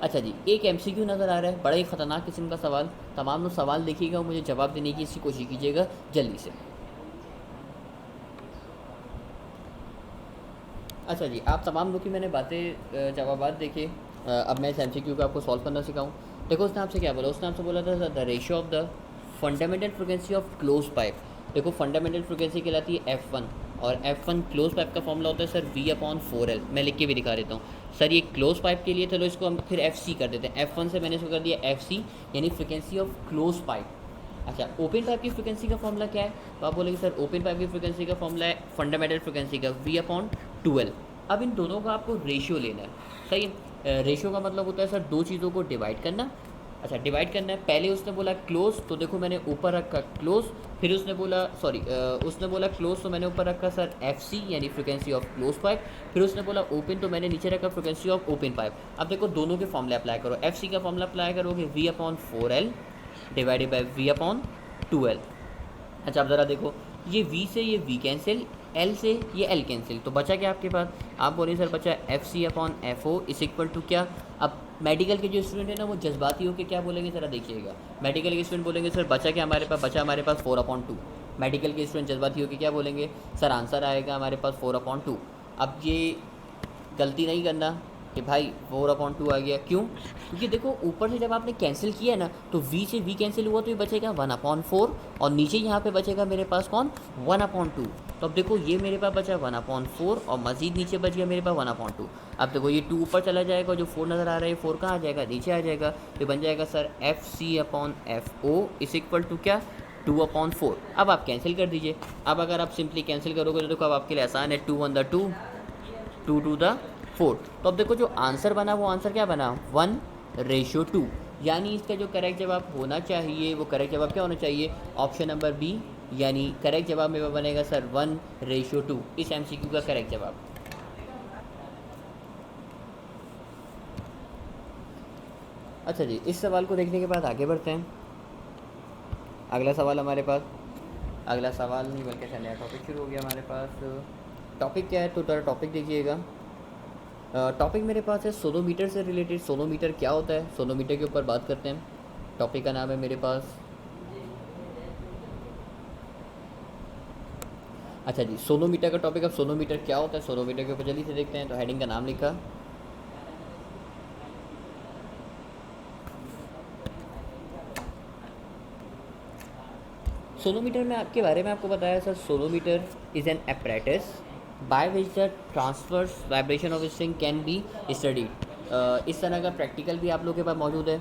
अच्छा जी, एक एमसीक्यू नज़र आ रहा है, बड़ा ही ख़तरनाक किस्म का सवाल। तमाम लोग सवाल देखिएगा और मुझे जवाब देने की इसकी कोशिश कीजिएगा जल्दी से। अच्छा जी, आप तमाम लोग की मैंने बातें जवाबात देखे। अब मैं इस एमसीक्यू को आपको सॉल्व करना सिखाऊं। देखो उसने आपसे क्या बोला, उसने आपसे बोला था the ratio of the fundamental frequency of close pipe. देखो फंडामेंटल फ्रिक्वेंसी कहलाती है F1, और F1 क्लोज पाइप का फॉर्मूला होता है सर V/4L। मैं लिख के भी दिखा देता हूँ सर। ये क्लोज पाइप के लिए, चलो इसको हम फिर FC कर देते हैं। F1 से मैंने इसको कर दिया FC, यानी फ्रिक्वेंसी ऑफ क्लोज पाइप। अच्छा, ओपन पाइप की फ्रिक्वेंसी का फॉर्मूला क्या है? तो आप बोलेंगे सर ओपन पाइप की फ्रिक्वेंसी का फॉर्मूला है फंडामेंटल फ्रिक्वेंसी का V/12। अब इन दोनों का आपको रेशियो लेना है। सही है। रेशियो का मतलब होता है सर 2 चीज़ों को डिवाइड करना। अच्छा, डिवाइड करना है। पहले उसने बोला क्लोज, तो देखो मैंने ऊपर रखा क्लोज। फिर उसने बोला उसने बोला क्लोज, तो मैंने ऊपर रखा सर FC, यानी फ्रिक्वेंसी ऑफ क्लोज पाइप। फिर उसने बोला ओपन, तो मैंने नीचे रखा फ्रिक्वेंसी ऑफ ओपन पाइप। अब देखो दोनों के फॉर्मूले अप्लाई करो। FC का फॉर्मूला अप्लाई करोगे V/4L डिवाइडेड बाई V/2L। अच्छा, अब ज़रा देखो, ये V से ये V कैंसिल, L से ये L कैंसिल, तो बचा क्या आपके पास? आप बोलिए सर बचा FC/FO इस इक्वल टू क्या? अब मेडिकल के जो स्टूडेंट है ना, वो जज्बाती होकर क्या बोलेंगे ज़रा देखिएगा। मेडिकल के स्टूडेंट बोलेंगे सर बचा क्या हमारे पास? बचा हमारे पास 4/2। मेडिकल के स्टूडेंट जज्बाती होकर क्या बोलेंगे? सर आंसर आएगा हमारे पास 4/2। अब ये गलती नहीं करना कि भाई 4/2 आ गया, क्यों? क्योंकि देखो ऊपर से जब आपने कैंसिल किया ना, तो V से V कैंसिल हुआ तो ये बचेगा 1/4, और नीचे यहाँ पे बचेगा मेरे पास कौन? 1/2। तो अब देखो ये मेरे पास बचा 1/4, और मज़ीद नीचे बच गया मेरे पास 1/2। अब देखो ये 2 ऊपर चला जाएगा, जो 4 नज़र आ रहा है 4 कहाँ आ जाएगा? नीचे आ जाएगा। तो बन जाएगा सर FC/FO इस इक्वल टू क्या? 2/4। अब आप कैंसिल कर दीजिए। अब अगर आप सिंपली कैंसिल करोगे तो देखो अब आपके लिए आसान है, 2 1 2, 2 2 4। तो अब देखो जो आंसर बना वो आंसर क्या बना? 1/2। यानी इसका जो करेक्ट जवाब होना चाहिए, वो करेक्ट जवाब क्या होना चाहिए? ऑप्शन नंबर बी, यानी करेक्ट जवाब मेरा बनेगा सर 1/2। इस एमसीक्यू का करेक्ट जवाब। अच्छा जी, इस सवाल को देखने के बाद आगे बढ़ते हैं। अगला सवाल हमारे पास, अगला सवाल नहीं बल्कि नया टॉपिक शुरू हो गया हमारे पास। टॉपिक क्या है? तो थोड़ा टॉपिक देखिएगा। टॉपिक मेरे पास है सोनोमीटर से रिलेटेड। सोनोमीटर क्या होता है, सोनोमीटर के ऊपर बात करते हैं। टॉपिक का नाम है मेरे पास, अच्छा जी, सोनोमीटर का टॉपिक। अब सोनोमीटर क्या होता है, सोनोमीटर के ऊपर जल्दी से देखते हैं। तो हेडिंग का नाम लिखा, सोनोमीटर में आपके बारे में आपको बताया sir, sonometer is an apparatus by which the transverse vibration of string can be studied. इस तरह का प्रैक्टिकल भी आप लोगों के पास मौजूद है।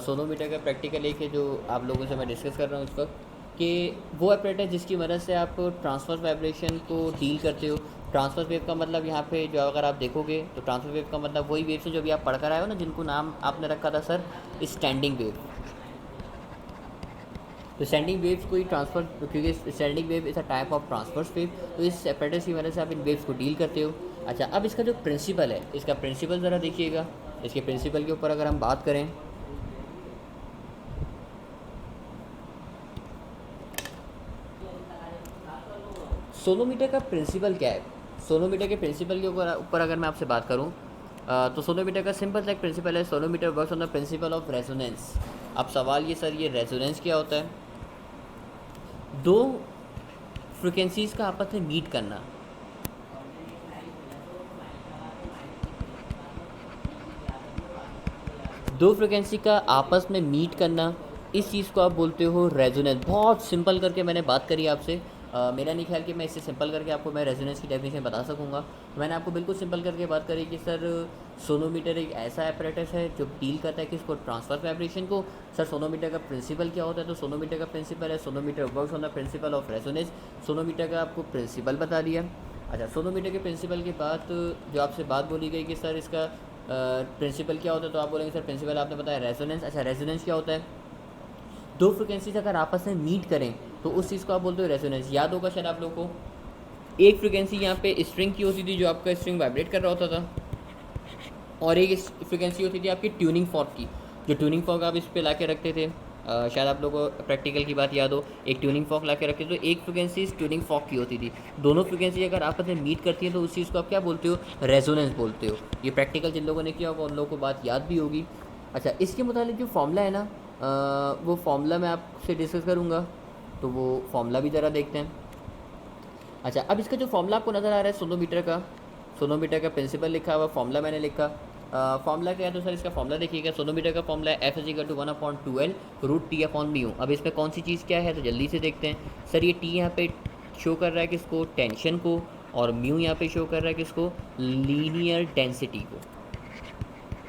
सोनोमीटर का प्रैक्टिकल एक है जो आप लोगों से मैं डिस्कस कर रहा हूँ इस वक्त, कि वो apparatus जिसकी मदद से आप ट्रांसवर्स वाइब्रेशन को डील करते हो। ट्रांसवर्स वेव का मतलब यहाँ पे जो अगर आप देखोगे तो ट्रांसवर्स वेव का मतलब वही वेव से जो अभी आप पढ़ कर आए हो ना, जिनको नाम आपने रखा था सर स्टैंडिंग वेव। तो स्टैंडिंग वेव्स को ही ट्रांसफर, क्योंकि standing wave is a type of transfers wave, तो इस apparatus की वजह से आप इन वेव्स को डील करते हो। अच्छा, अब इसका जो प्रिंसिपल है, इसका प्रिंसिपल ज़रा देखिएगा। इसके प्रिंसिपल के ऊपर अगर हम बात करें, सोनोमीटर का प्रिंसिपल क्या है? सोनोमीटर के प्रिंसिपल के ऊपर अगर मैं आपसे बात करूं, तो सोनोमीटर का सिंपल सा एक प्रिंसिपल है, sonometer works on the principle of resonance. अब सवाल ये सर, ये रेजोनेंस क्या होता है? दो फ्रिक्वेंसीज़ का आपस में मीट करना। दो फ्रिक्वेंसी का आपस में मीट करना, इस चीज़ को आप बोलते हो रेजोनेंस। बहुत सिंपल करके मैंने बात करी आपसे। मेरा नहीं ख्याल कि मैं इससे सिंपल करके आपको मैं रेजोनेंस की डेफिनेशन बता सकूंगा। मैंने आपको बिल्कुल सिंपल करके बात करी कि सर सोनोमीटर एक ऐसा एपरेटस है जो डील करता है किसको, ट्रांसफर वाइब्रेशन को। सर सोनोमीटर का प्रिंसिपल क्या होता है, तो सोनोमीटर का प्रिंसिपल है sonometer works on the principle of resonance. Sonometer का आपको प्रिंसिपल बता दिया। अच्छा, सोनोमीटर के प्रिंसिपल के बाद जो आपसे बात बोली गई कि सर इसका प्रिंसिपल क्या होता है, तो आप बोलेंगे सर प्रिंसिपल आपने बताया रेजोनेंस। अच्छा, रेजोनेंस क्या होता है, दो फ्रिक्वेंसीज अगर आपस में मीट करें तो उस चीज़ को आप बोलते हो रेजोनेंस। याद होगा शायद आप लोगों को एक फ्रिक्वेंसी यहाँ पे स्ट्रिंग की होती थी जो आपका स्ट्रिंग वाइब्रेट कर रहा होता था, और एक फ्रिक्वेंसी होती थी आपकी ट्यूनिंग फॉर्क की, जो ट्यूनिंग फॉर्क आप इस पर ला के रखते थे। शायद आप लोगों को प्रैक्टिकल की बात याद हो, एक ट्यूनिंग फॉर्क ला के रखते थे, तो एक फ्रिक्वेंसी ट्यूनिंग फॉर्क की होती थी। दोनों फ्रिक्वेंसी अगर आपस में मीट करती हैं तो उस चीज़ को आप क्या बोलते हो, रेजोनेंस बोलते हो। ये प्रैक्टिकल जिन लोगों ने किया होगा उन लोगों को बात याद भी होगी। अच्छा, इसके मुताबिक जो फॉर्मूला है ना, वो फॉर्मूला मैं आपसे डिस्कस करूँगा, तो वो फॉर्मूला भी ज़रा देखते हैं। अच्छा, अब इसका जो फॉर्मूला आपको नज़र आ रहा है सोनोमीटर का प्रिंसिपल लिखा हुआ, फॉर्मूला मैंने लिखा। फॉर्मूला क्या है, तो सर इसका फॉर्मूला देखिएगा। सोनोमीटर का फॉर्मूला है F = 1/2L √T/μ। अब इसमें कौन सी चीज़ क्या है, तो जल्दी से देखते हैं। सर ये T यहाँ पे शो कर रहा है किसको, टेंशन को, और म्यू यहाँ पे शो कर रहा है किसको, लीनियर डेंसिटी को।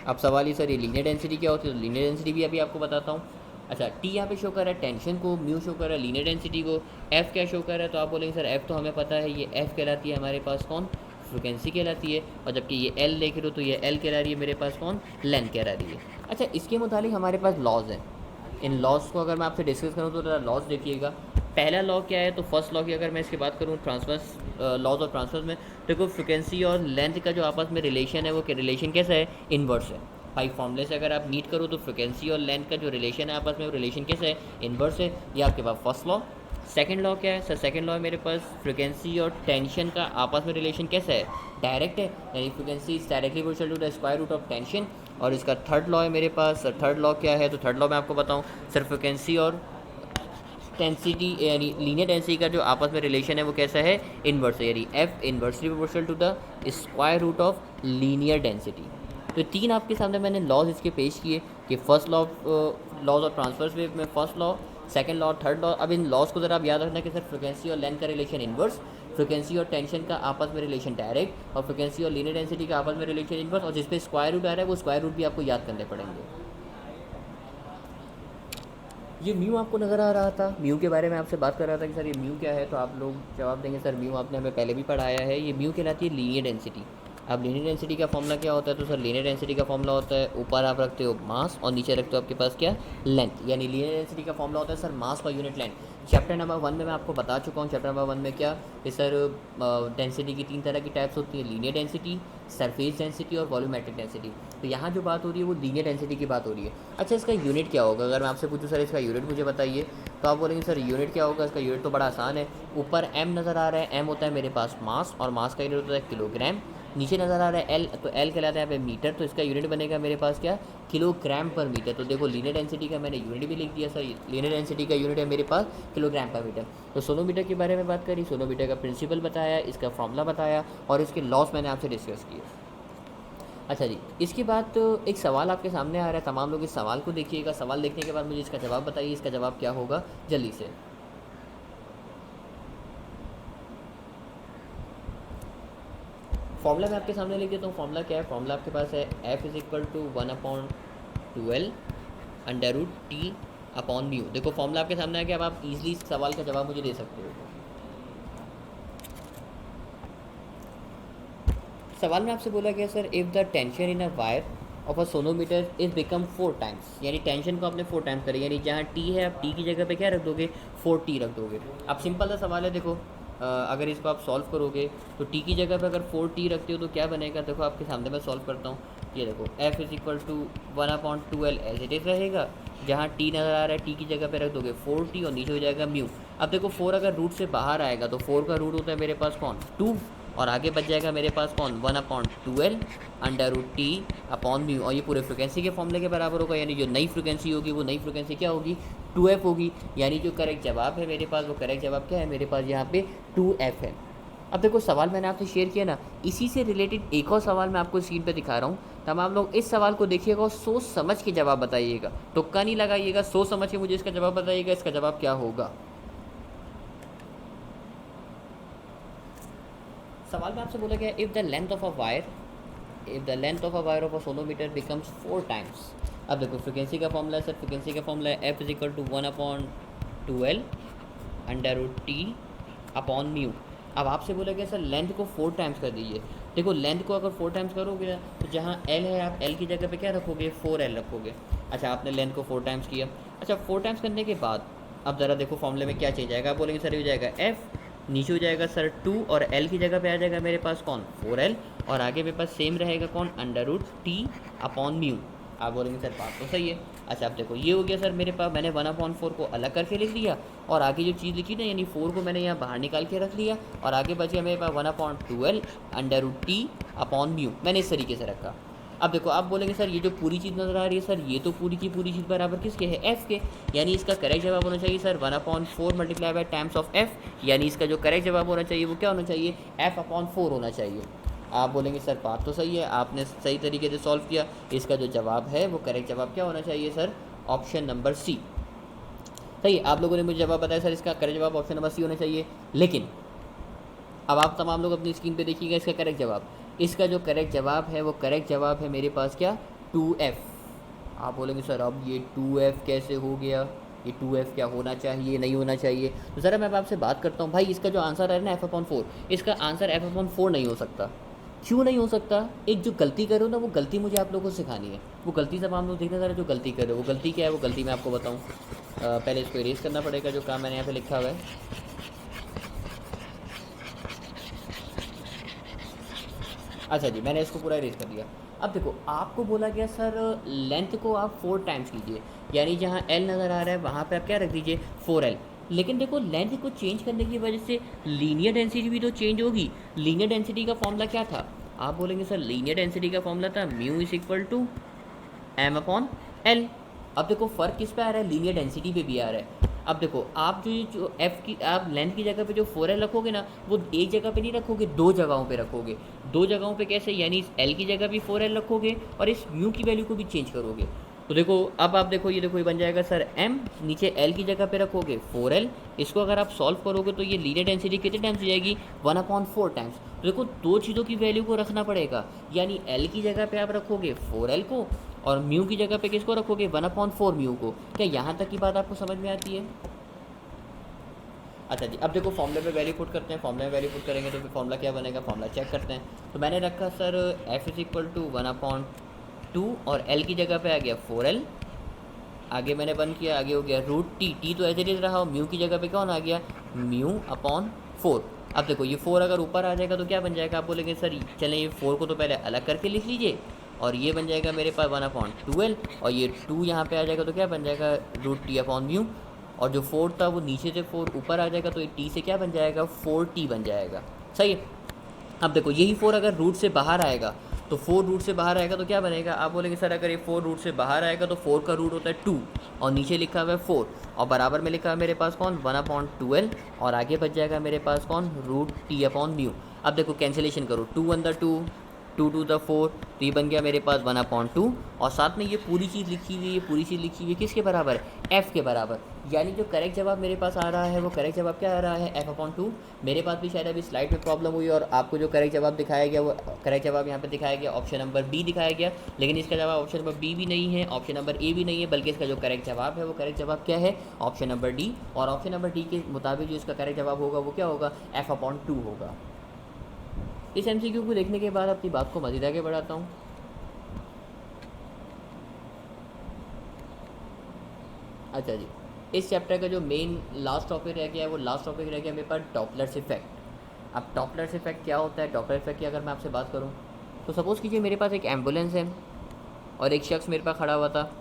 अब सवाल ये सर ये लीनियर डेंसिटी क्या होती है, तो लीनियर डेंसिटी भी अभी आपको बताता हूँ। अच्छा, टी यहाँ पे शो कर रहा है टेंशन को, म्यू शो कर रहा है लीनियर डेंसिटी को, एफ़ क्या शो कर रहा है, तो आप बोलेंगे सर एफ़ तो हमें पता है, ये एफ़ कहलाती है हमारे पास कौन, फ्रिक्वेंसी कहलाती है। और जबकि ये एल देख रहे हो तो ये एल कहला रही है मेरे पास कौन, लेंथ कहला रही है। अच्छा, इसके मुताबिक हमारे पास लॉज हैं। इन लॉज को अगर मैं आपसे डिस्कस करूँ तो लॉज देखिएगा। पहला लॉ क्या है, तो फर्स्ट लॉ की अगर मैं इसकी बात करूँ ट्रांसवर्स लॉज ऑफ ट्रांसवर्स में, देखो फ्रिक्वेंसी और लेंथ का जो आपस में रिलेशन है वो रिलेशन कैसा है, इन्वर्स है। भाई फॉर्मूले से अगर आप मीट करो तो फ्रिक्वेंसी और लेंथ का जो रिलेशन है आपस में वो रिलेशन कैसा है, इन्वर्स है। ये आपके पास फर्स्ट लॉ। सेकंड लॉ क्या है सर, सेकंड लॉ मेरे पास फ्रिक्वेंसी और टेंशन का आपस में रिलेशन कैसा है, डायरेक्ट है, यानी frequency is directly proportional to the square root of tension. और इसका थर्ड लॉ है मेरे पास। थर्ड लॉ क्या है, तो थर्ड लॉ मैं आपको बताऊँ सर, फ्रिक्वेंसी और डेंसिटी यानी लीनियर डेंसिटी का जो आपस में रिलेशन है वो कैसा है, इन्वर्स है, यानी F inversely proportional to the square root of linear density. तो तीन आपके सामने मैंने लॉज इसके पेश किए कि first law laws of transverse wave में first law, second law, third law. अब इन लॉज को ज़रा आप याद रखना कि सर फ्रिक्वेंसी और लेंथ का रिलेशन इन्वर्स, फ्रिक्वेंसी और टेंशन का आपस में रिलेशन डायरेक्ट, और फ्रिक्वेंसी और लीनियर डेंसिटी का आपस में रिलेशन इन्वर्स, और जिसपे स्क्वायर रूट आ रहा है वो स्क्वायर रूट भी आपको याद करने पड़ेंगे। ये म्यू आपको नज़र आ रहा था, म्यू के बारे में आपसे बात कर रहा था कि सर ये म्यू क्या है, तो आप लोग जवाब देंगे सर म्यू आपने हमें पहले भी पढ़ाया है, ये म्यू कहलाती है लीनियर डेंसिटी। अब लीनियर डेंसिटी का फॉर्मूला क्या होता है, तो सर लीनियर डेंसिटी का फॉर्मूला होता है ऊपर आप रखते हो मास और नीचे रखते हो आपके पास क्या, लेंथ। यानी लीनियर डेंसिटी का फॉर्मूला होता है सर मास per unit length. Chapter number 1 में मैं आपको बता चुका हूँ। चैप्टर नंबर 1 में क्या कि सर डेंसिटी की तीन तरह की टाइप्स होती है, लीनियर डेंसिटी, सरफेस डेंसिटी और वॉल्यूमेट्रिक डेंसिटी। तो यहाँ जो बात हो रही है वो लीनियर डेंसिटी की बात हो रही है। अच्छा, इसका यूनिट क्या होगा, अगर मैं आपसे पूछूँ सर इसका यूनिट मुझे बताइए, तो आप बोलेंगे सर यूनिट क्या होगा, इसका यूनिट तो बड़ा आसान है। ऊपर एम नज़र आ रहा है, एम होता है मेरे पास मास, और मास का यूनिट होता है किलोग्राम। नीचे नज़र आ रहा है एल, तो एल कहलाता है यहाँ पे मीटर, तो इसका यूनिट बनेगा मेरे पास क्या, किलोग्राम पर मीटर। तो देखो लीनियर डेंसिटी का मैंने यूनिट भी लिख दिया सर, लीनियर डेंसिटी का यूनिट है मेरे पास किलोग्राम पर मीटर। तो सोनोमीटर के बारे में बात करी, सोनोमीटर का प्रिंसिपल बताया, इसका फॉर्मूला बताया, और इसके लॉस मैंने आपसे डिस्कस किए। अच्छा जी, इसके बाद तो एक सवाल आपके सामने आ रहा है, तमाम लोग इस सवाल को देखिएगा। सवाल देखने के बाद मुझे इसका जवाब बताइए, इसका जवाब क्या होगा जल्दी से। फॉर्मूला मैं आपके सामने लिख देता हूँ। फॉर्मूला क्या है, फॉर्मूला आपके पास है F = 1/2L √T/μ। देखो फॉर्मूला आपके सामने है कि अब आप इजीली इस सवाल का जवाब मुझे दे सकते हो। सवाल में आपसे बोला गया sir, if the tension in a wire of a sonometer is become 4 times, यानी टेंशन को आपने 4 टाइम्स करें, यानी जहाँ टी है आप टी की जगह पे क्या रख दोगे, 4T रख दोगे। अब सिंपल सा सवाल है, देखो अगर इसको आप सॉल्व करोगे तो टी की जगह पे अगर 4T रखते हो तो क्या बनेगा, देखो आपके सामने मैं सॉल्व करता हूँ। ये देखो F = 1/2L as it is रहेगा, जहाँ टी नज़र आ रहा है टी की जगह पे रख दोगे 4T और नीचे हो जाएगा म्यू। अब देखो 4 अगर रूट से बाहर आएगा तो 4 का रूट होता है मेरे पास कौन, 2, और आगे बच जाएगा मेरे पास कौन, 1/2L √T/μ, और ये पूरे फ्रिक्वेंसी के फॉर्मूले के बराबर होगा। यानी जो नई फ्रिक्वेंसी होगी वो नई फ्रिक्वेंसी क्या होगी, 2f होगी। यानी जो करेक्ट जवाब है मेरे पास, वो करेक्ट जवाब क्या है मेरे पास यहाँ पे 2f है। अब देखो सवाल मैंने आपसे शेयर किया ना, इसी से रिलेटेड एक और सवाल मैं आपको स्क्रीन पे दिखा रहा हूँ, तब आप लोग इस सवाल को देखिएगा और सोच समझ के जवाब बताइएगा, तुक्का नहीं लगाइएगा, सोच समझ के मुझे इसका जवाब बताइएगा, इसका जवाब क्या होगा। सवाल में आपसे बोला गया if the length of a wire of a sonometer becomes 4 times. अब देखो फ्रिक्वेंसी का फॉर्मूला है सर, फ्रिक्वेंसी का फॉर्मूला है F is equal to 1/2L √T/μ। अब आपसे बोला गया सर लेंथ को 4 टाइम्स कर दीजिए। देखो लेंथ को अगर 4 टाइम्स करोगे ना, तो जहाँ L है आप L की जगह पे क्या रखोगे, 4L रखोगे। अच्छा आपने लेंथ को 4 टाइम्स किया। अच्छा 4 टाइम्स करने के बाद अब ज़रा देखो फॉर्मूले में क्या चेंज आएगा, आप बोलेंगे सर ये हो जाएगा F, नीचे हो जाएगा सर 2 और L की जगह पे आ जाएगा मेरे पास कौन, 4L, और आगे मेरे पास सेम रहेगा कौन, √T/μ। आप बोलेंगे सर बात तो सही है। अच्छा अब देखो ये हो गया सर मेरे पास, मैंने 1/4 को अलग करके लिख लिया और आगे जो चीज़ लिखी ना यानी 4 को मैंने यहाँ बाहर निकाल के रख लिया और आगे बच गया मेरे पास 1/2L √T/μ, मैंने इस तरीके से रखा। अब देखो आप बोलेंगे सर ये जो पूरी चीज़ नज़र आ रही है सर, ये तो पूरी की पूरी चीज़ बराबर किसके है, एफ़ के, यानी इसका करेक्ट जवाब होना चाहिए sir 1/4 multiply by times of F, यानी इसका जो करेक्ट जवाब होना चाहिए वो क्या होना चाहिए, F/4 होना चाहिए। आप बोलेंगे सर बात तो सही है, आपने सही तरीके से सॉल्व किया, इसका जो जवाब है वो करेक्ट जवाब क्या होना चाहिए सर, ऑप्शन नंबर सी। सही, आप लोगों ने मुझे जवाब बताया सर इसका करेक्ट जवाब ऑप्शन नंबर सी होना चाहिए। लेकिन अब आप तमाम लोग अपनी स्क्रीन पे देखिएगा इसका करेक्ट जवाब, इसका जो करेक्ट जवाब है वो करेक्ट जवाब है मेरे पास क्या, 2F। आप बोलेंगे सर अब ये 2F कैसे हो गया, ये 2F क्या होना चाहिए नहीं होना चाहिए, तो ज़रा मैं आपसे बात करता हूँ भाई, इसका जो आंसर है ना F/4, इसका आंसर F/4 नहीं हो सकता। क्यों नहीं हो सकता, एक जो गलती करो ना वो गलती मुझे आप लोगों को सिखानी है, वो गलती सब आप लोग देखना ज़रा, जो गलती करो वो गलती क्या है, वो गलती मैं आपको बताऊँ। पहले इसको इरेज करना पड़ेगा जो काम मैंने यहाँ पे लिखा हुआ है। अच्छा जी मैंने इसको पूरा इरेज कर दिया। अब देखो आपको बोला गया सर लेंथ को आप 4 टाइम्स कीजिए, यानी जहाँ L नज़र आ रहा है वहाँ पे आप क्या रख दीजिए 4L। लेकिन देखो लेंथ को चेंज करने की वजह से लीनियर डेंसिटी भी तो चेंज होगी। लीनियर डेंसिटी का फॉर्मूला क्या था, आप बोलेंगे सर लीनियर डेंसिटी का फॉर्मूला था mu is equal to M/L। अब देखो फ़र्क किस पे आ रहा है, लीनियर डेंसिटी पे भी आ रहा है। अब देखो आप जो एफ़ की आप लेंथ की जगह पे जो 4L रखोगे ना, वो एक जगह पे नहीं रखोगे, 2 जगहों पे रखोगे। 2 जगहों पे कैसे, यानी इस L की जगह भी 4L रखोगे और इस म्यू की वैल्यू को भी चेंज करोगे। तो देखो अब आप देखो ये बन जाएगा सर M, नीचे L की जगह पे रखोगे 4L, इसको अगर आप सॉल्व करोगे तो ये लीनियर डेंसिटी कितने टाइम्स हो जाएगी, 1/4 टाइम्स। तो देखो 2 चीज़ों की वैल्यू को रखना पड़ेगा, यानी L की जगह पे आप रखोगे 4L को और म्यू की जगह पे किसको रखोगे, 1/4 म्यू को। क्या यहाँ तक की बात आपको समझ में आती है। अच्छा जी अब देखो फॉर्मूले में वैल्यू पुट करते हैं, फॉर्मूले में वैल्यू पुट करेंगे तो फिर फॉर्मूला क्या बनेगा, फॉर्मूला चेक करते हैं। तो मैंने रखा sir F is equal to 1/2 और L की जगह पे आ गया 4L, आगे मैंने बंद किया, आगे हो गया √T तो एज इट इज़ रहा, और म्यू की जगह पे कौन आ गया, μ/4। अब देखो ये 4 अगर ऊपर आ जाएगा तो क्या बन जाएगा, आप बोलेंगे सर चलें ये 4 को तो पहले अलग करके लिख लीजिए और ये बन जाएगा मेरे पास 1/2L और ये 2 यहाँ पे आ जाएगा तो क्या बन जाएगा √T/μ, और जो 4 था वो नीचे से 4 ऊपर आ जाएगा तो ये T से क्या बन जाएगा, 4T बन जाएगा। सही है। अब देखो यही 4 अगर रूट से बाहर आएगा तो 4 रूट से बाहर आएगा तो क्या बनेगा, आप बोलेंगे सर अगर ये 4 रूट से बाहर आएगा तो 4 का रूट होता है 2 और नीचे लिखा हुआ है 4 और बराबर में लिखा है मेरे पास कौन, 1/2L और आगे बच जाएगा मेरे पास कौन, √T/μ। अब देखो कैंसिलेशन करो, 2 1 2 2 2 4, तो ये बन गया मेरे पास 1/2 और साथ में ये पूरी चीज़ लिखी हुई है, ये पूरी चीज़ लिखी हुई है किसके बराबर, F के बराबर। यानी जो करेक्ट जवाब मेरे पास आ रहा है वो करेक्ट जवाब क्या आ रहा है, F/2। मेरे पास भी शायद अभी स्लाइड में प्रॉब्लम हुई और आपको जो करेक्ट जवाब दिखाया गया वो करेक्ट जवाब यहाँ पे दिखाया गया ऑप्शन नंबर बी दिखाया गया, लेकिन इसका जवाब ऑप्शन नंबर बी भी नहीं है, ऑप्शन नंबर ए भी नहीं है, बल्कि इसका जो करेक्ट जवाब है वो करेक्ट जवाब क्या है, ऑप्शन नंबर डी। और ऑप्शन नंबर डी के मुताबिक जो इसका करेक्ट जवाब होगा वो क्या होगा, F/2 होगा। इस MCQ को देखने के बाद अपनी बात को मज़ीद आगे बढ़ाता हूँ। अच्छा जी इस चैप्टर का जो मेन लास्ट टॉपिक रह गया है वो लास्ट टॉपिक रह गया मेरे पास डॉपलर्स इफेक्ट। अब डॉपलर्स इफेक्ट क्या होता है, डॉपलर इफेक्ट की अगर मैं आपसे बात करूँ तो सपोज़ कीजिए मेरे पास एक एम्बुलेंस है और एक शख्स मेरे पास खड़ा हुआ था।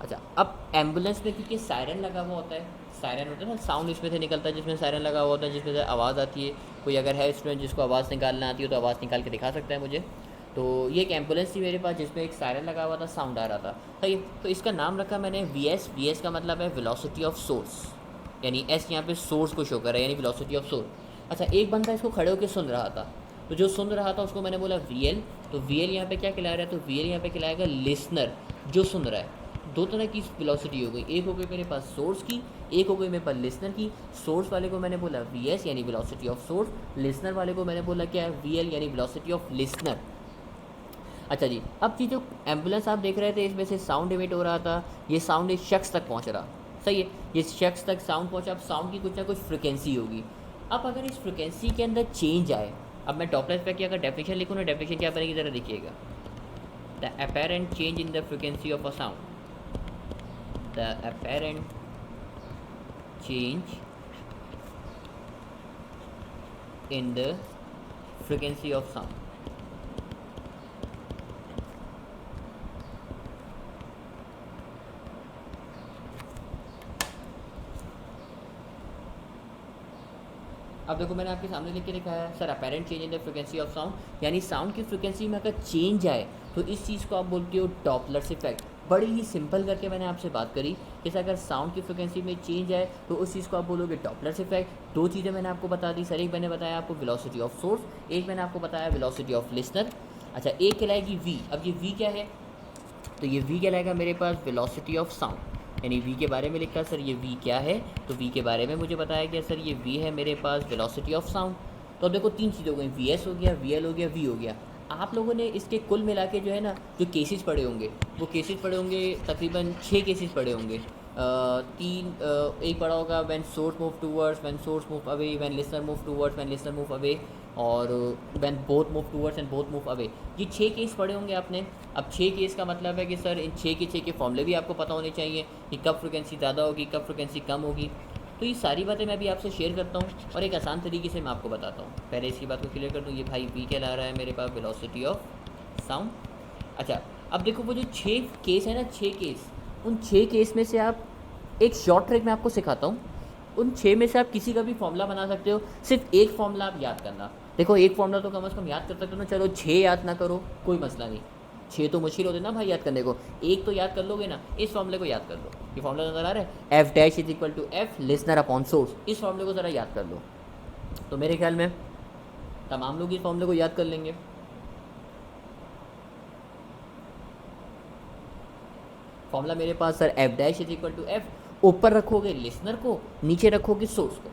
अच्छा अब एम्बुलेंस में क्योंकि सायरन लगा हुआ होता है, सायरन होता है ना, साउंड इसमें से निकलता है जिसमें सायरन लगा हुआ होता है, जिसमें से आवाज़ आती है। कोई अगर है स्टूडेंट जिसको आवाज़ निकालना आती है तो आवाज़ निकाल के दिखा सकता है मुझे। तो ये एक एम्बुलेंस थी मेरे पास जिसमें एक सायरन लगा हुआ था, साउंड आ रहा था। सही, तो इसका नाम रखा मैंने VS का मतलब है वेलोसिटी ऑफ सोर्स, यानी S यहाँ पे सोर्स को शो कर रहा है यानी वेलोसिटी ऑफ सोर्स। अच्छा, एक बंदा इसको खड़े होकर सुन रहा था, तो जो सुन रहा था उसको मैंने बोला वी एल, तो वी एल यहाँ पर क्या खिला रहा है, तो वी एल यहाँ पर खिलाएगा लिसनर जो सुन रहा है। दो तरह की वेलोसिटी हो गई, एक हो गई मेरे पास सोर्स की, एक हो गई मेरे पास लिसनर की। सोर्स वाले को मैंने बोला वी एस यानी वेलोसिटी ऑफ सोर्स, लिसनर वाले को मैंने बोला क्या है, वी एल यानी वेलोसिटी ऑफ लिसनर। अच्छा जी, अब ये जो एम्बुलेंस आप देख रहे थे इसमें से साउंड इमिट हो रहा था, ये साउंड इस शख्स तक पहुंच रहा, सही है, ये शख्स तक साउंड पहुंचा। अब साउंड की कुछ ना कुछ फ्रिक्वेंसी होगी। अब अगर इस फ्रिक्वेंसी के अंदर चेंज आए, अब मैं डॉपलर इफेक्ट की अगर डेफिनेशन लिखूँ ना, डेफिनेशन क्या बनेगी ज़रा देखिएगा, the apparent change in the frequency of a sound, the apparent change in the frequency of sound। अब देखो मैंने आपके सामने लिख के लिखा है sir apparent change in the frequency of sound, यानी साउंड की फ्रिक्वेंसी में अगर चेंज आए तो इस चीज़ को आप बोलते हो डॉपलर इफेक्ट। बड़ी ही सिंपल करके मैंने आपसे बात करी कि अगर साउंड की फ्रिक्वेंसी में चेंज आए तो उस चीज़ को आप बोलोगे डॉपलर इफेक्ट। दो चीज़ें मैंने आपको बता दी सर, एक मैंने बताया आपको वेलोसिटी ऑफ सोर्स, एक मैंने आपको बताया वेलोसिटी ऑफ लिसनर। अच्छा, एक कहलाएगी वी। अब ये वी क्या है, तो ये वी कहलाएगा मेरे पास वेलोसिटी ऑफ साउंड, यानी वी के बारे में लिखा सर ये वी क्या है, तो वी के बारे में मुझे बताया गया सर ये वी है मेरे पास वेलोसिटी ऑफ साउंड। तो अब देखो तीन चीज़ें हो गई, वी एस हो गया, वी एल हो गया, वी हो गया। आप लोगों ने इसके कुल मिला के जो है ना जो केसेस पढ़े होंगे, वो केसेस पढ़े होंगे तकरीबन 6 केसेस पढ़े होंगे। एक पढ़ा होगा when source move towards, when source move away, when listener move towards, when listener move away, और when both move towards and both move away. ये 6 केस पढ़े होंगे आपने। अब 6 केस का मतलब है कि सर इन 6 के फॉर्मूले भी आपको पता होने चाहिए कि कब फ्रिक्वेंसी ज़्यादा होगी, कब फ्रिक्वेंसी कम होगी। तो ये सारी बातें मैं भी आपसे शेयर करता हूँ और एक आसान तरीके से मैं आपको बताता हूँ। पहले इसकी बात को क्लियर कर दूँ, ये भाई वी कहला रहा है मेरे पास वेलोसिटी ऑफ साउंड। अच्छा, अब देखो वो जो 6 केस है ना, 6 केस, उन 6 केस में से आप एक शॉर्ट ट्रिक मैं आपको सिखाता हूँ। उन 6 में से आप किसी का भी फॉर्मूला बना सकते हो, सिर्फ एक फॉर्मूला आप याद करना। देखो एक फॉर्मूला तो कम से कम याद कर सकते हो ना, चलो 6 याद ना करो कोई मसला नहीं, 6 तो मुश्किल होते ना भाई याद करने को, एक तो याद कर लोगे ना। इस फॉर्मूले को याद कर लो, ये फॉर्मूला नजर आ रहा है, F dash is equal to F listener upon source. इस फॉर्मूले को ज़रा याद कर लो, तो मेरे ख्याल में तमाम लोग इस फॉर्मूले को याद कर लेंगे। फॉर्मूला मेरे पास sir F dash is equal to F, ऊपर रखोगे लिसनर को, नीचे रखोगे सोर्स को।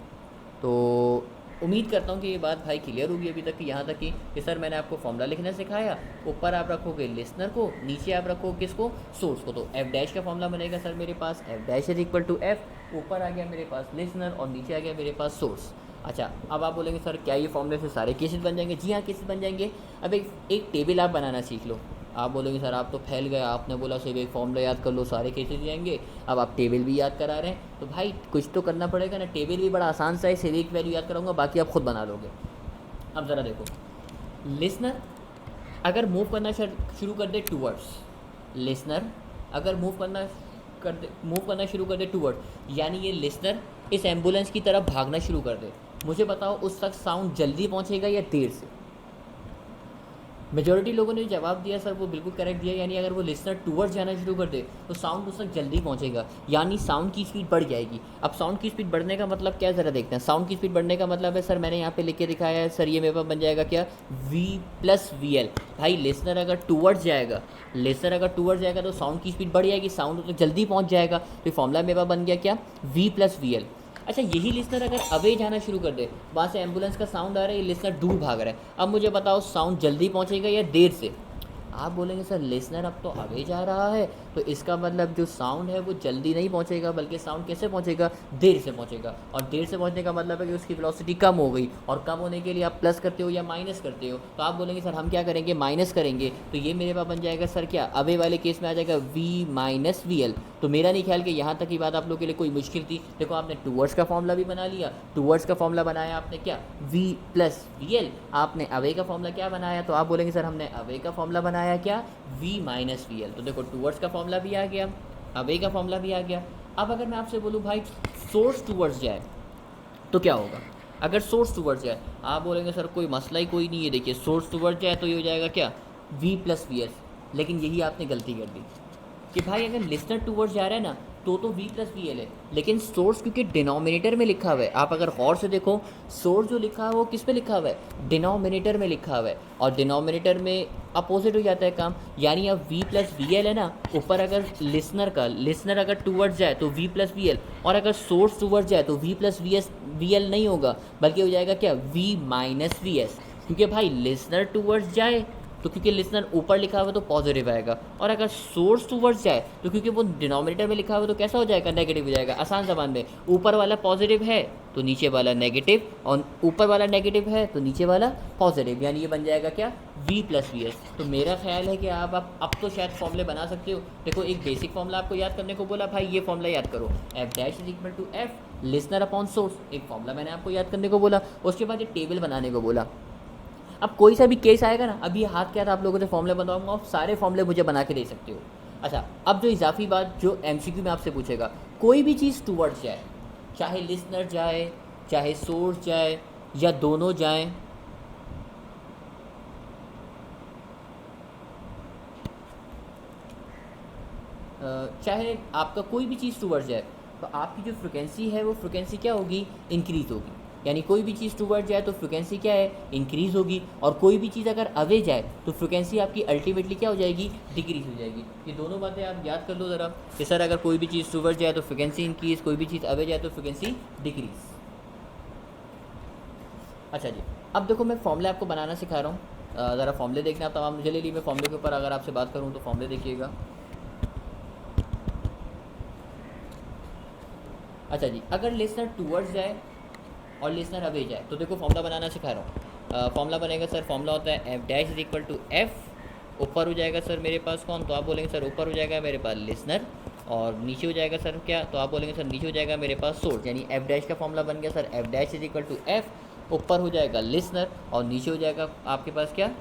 तो उम्मीद करता हूँ कि ये बात भाई क्लियर होगी अभी तक, यहाँ तक कि सर मैंने आपको फॉर्मूला लिखना सिखाया, ऊपर आप रखोगे लिसनर को, नीचे आप रखोगे किसको, सोर्स को। तो एफ डैश का फॉर्मूला बनेगा सर मेरे पास F dash is equal to F, ऊपर आ गया मेरे पास लिसनर और नीचे आ गया मेरे पास सोर्स। अच्छा, अब आप बोलेंगे सर क्या ये फॉर्मूले से सारे केसेस बन जाएंगे? जी हाँ, केसेस बन जाएंगे। अब एक टेबल आप बनाना सीख लो। आप बोलोगे सर आप तो फैल गए, आपने बोला सिर्फ एक फॉर्मूला याद कर लो सारे केसेस जाएंगे, अब आप टेबल भी याद करा रहे हैं। तो भाई कुछ तो करना पड़ेगा ना, टेबल भी बड़ा आसान सा है, सिर्फ एक वैल्यू याद कराऊंगा, बाकी आप खुद बना लोगे। अब ज़रा देखो, लिसनर अगर मूव करना शुरू कर दे टूवर्ड्स, लिसनर अगर मूव करना शुरू कर दे टूवर्ड, यानी ये लिसनर इस एम्बुलेंस की तरफ भागना शुरू कर दे, मुझे बताओ उस तक साउंड जल्दी पहुंचेगा या देर से? मेजॉरिटी लोगों ने जवाब दिया सर वो बिल्कुल करेक्ट दिया, यानी अगर वो लिसनर टूवर्ड्स जाना शुरू कर दे तो साउंड उस तक जल्दी पहुंचेगा, यानी साउंड की स्पीड बढ़ जाएगी। अब साउंड की स्पीड बढ़ने का मतलब क्या है ज़रा देखते हैं। साउंड की स्पीड बढ़ने का मतलब है सर मैंने यहाँ पे लिख के दिखाया है सर, ये मेरे पास बन जाएगा क्या, v प्लस वी एल। भाई लिसनर अगर टूवर्ड्स जाएगा तो साउंड की स्पीड बढ़ जाएगी, साउंड उस तक जल्दी पहुँच जाएगा। तो फॉर्मूला मेरे पास बन गया क्या, v प्लस वी एल। अच्छा, यही लिसनर अगर अवे जाना शुरू कर दे, वहाँ से एम्बुलेंस का साउंड आ रहा है, ये लिसनर दूर भाग रहा है, अब मुझे बताओ साउंड जल्दी पहुँचेगा या देर से? आप बोलेंगे सर लिसनर अब तो अवे जा रहा है, तो इसका मतलब जो साउंड है वो जल्दी नहीं पहुंचेगा, बल्कि साउंड कैसे पहुंचेगा, देर से पहुंचेगा। और देर से पहुंचने का मतलब है कि उसकी वेलोसिटी कम हो गई, और कम होने के लिए आप प्लस करते हो या माइनस करते हो। तो आप बोलेंगे सर हम क्या करेंगे, माइनस करेंगे। तो ये मेरे पास बन जाएगा सर क्या, अवे वाले केस में आ जाएगा v माइनस वी एल। तो मेरा नहीं ख्याल कि यहाँ तक की बात आप लोग के लिए कोई मुश्किल थी। देखो आपने टूवर्ड्स का फॉर्मूला भी बना लिया, टूवर्ड्स का फॉर्मूला बनाया आपने क्या, v प्लस वी एल। आपने अवे का फॉर्मूला क्या बनाया, तो आप बोलेंगे सर हमने अवे का फॉर्मूला बनाया क्या, v माइनस वी एल। तो देखो टूवर्ड्स का फॉर्मूला भी आ गया, अवे का फॉर्मूला भी आ गया। अब अगर मैं आपसे बोलूँ भाई सोर्स टूवर्ड्स जाए तो क्या होगा? अगर सोर्स टूवर्ड्स जाए, आप बोलेंगे सर कोई मसला ही कोई नहीं है। देखिए सोर्स टूवर्ड्स जाए तो ये हो जाएगा क्या, v प्लस वी एस। लेकिन यही आपने गलती कर दी कि भाई अगर लिसनर टूवर्ड्स जा रहा है ना, तो वी प्लस वी एल है, लेकिन सोर्स क्योंकि डिनोमिनेटर में लिखा हुआ है, आप अगर गौर से देखो सोर्स जो लिखा है वो किस पे लिखा हुआ है, डिनोमिनेटर में लिखा हुआ है, और डिनोमिनेटर में अपोजिट हो जाता है काम, यानी अब वी प्लस वी एल है ना, ऊपर अगर लिसनर अगर टूवर्ड्स जाए तो वी प्लस वी एल, और अगर सोर्स टूवर्ड्स जाए तो वी प्लस वी एल नहीं होगा, बल्कि हो जाएगा क्या, वी माइनस वी एस, क्योंकि भाई लिसनर टूवर्ड्स जाए तो क्योंकि लिसनर ऊपर लिखा हुआ है तो पॉजिटिव आएगा, और अगर सोर्स टूवर्ड्स जाए तो क्योंकि वो डिनोमिनेटर में लिखा हुआ है तो कैसा हो जाएगा, नेगेटिव हो जाएगा। आसान ज़बान में ऊपर वाला पॉजिटिव है तो नीचे वाला नेगेटिव, और ऊपर वाला नेगेटिव है तो नीचे वाला पॉजिटिव, यानी ये बन जाएगा क्या, v प्लस वी एस। तो मेरा ख्याल है कि आप अब तो शायद फॉर्मूले बना सकते हो। देखो एक बेसिक फॉर्मूला आपको याद करने को बोला, भाई ये फॉर्मूला याद करो, F dash is equal to F listener upon source, एक फॉर्मूला मैंने आपको याद करने को बोला। उसके बाद ये टेबल बनाने को बोला। अब कोई सा भी केस आएगा ना, अभी हाथ क्या था, आप लोगों से फॉर्मूले बनवाऊंगा, आप सारे फॉर्मूले मुझे बना के दे सकते हो। अच्छा, अब जो इजाफी बात जो एमसीक्यू में आपसे पूछेगा, कोई भी चीज़ टूवर्ड्स जाए, चाहे लिसनर जाए, चाहे सोर्स जाए, या दोनों जाएं, चाहे आपका कोई भी चीज़ टूवर्ड्स जाए, तो आपकी जो फ्रिक्वेंसी है वो फ्रिक्वेंसी क्या होगी, इंक्रीज़ होगी। यानी कोई भी चीज़ टूवर्ड जाए तो फ्रिक्वेंसी क्या है, इंक्रीज़ होगी, और कोई भी चीज़ अगर अवे जाए तो फ्रिक्वेंसी आपकी अल्टीमेटली क्या हो जाएगी, डिक्रीज़ हो जाएगी। ये दोनों बातें आप याद कर लो ज़रा कि सर अगर कोई भी चीज़ टूवर्ड जाए तो फ्रिक्वेंसी इंक्रीज़, कोई भी चीज़ अवे जाए तो फ्रिक्वेंसी डिक्रीज़। अच्छा जी, अब देखो मैं फॉर्मूले आपको बनाना सिखा रहा हूँ, ज़रा फॉर्मूले देखना आप तमाम मुझे ले ली। मैं फॉर्मूले के ऊपर अगर आपसे बात करूँ तो फॉर्मूले देखिएगा। अच्छा जी, अगर लिसनर टूवर्ड्स जाए और लिसनर अवे जाए तो देखो फॉर्मूला बनाना सिखा रहा हूँ। फॉर्मूला बनेगा सर, फॉर्मूला होता है F dash is equal to F, ऊपर हो जाएगा सर मेरे पास कौन, तो आप बोलेंगे सर ऊपर हो जाएगा मेरे पास लिसनर, और नीचे हो जाएगा सर क्या, तो आप बोलेंगे सर नीचे हो जाएगा मेरे पास सोर्स। यानी एफ डैश का फॉर्मूला बन गया sir F dash is equal to F, ऊपर हो जाएगा लिसनर और नीचे हो जाएगा आपके पास क्या,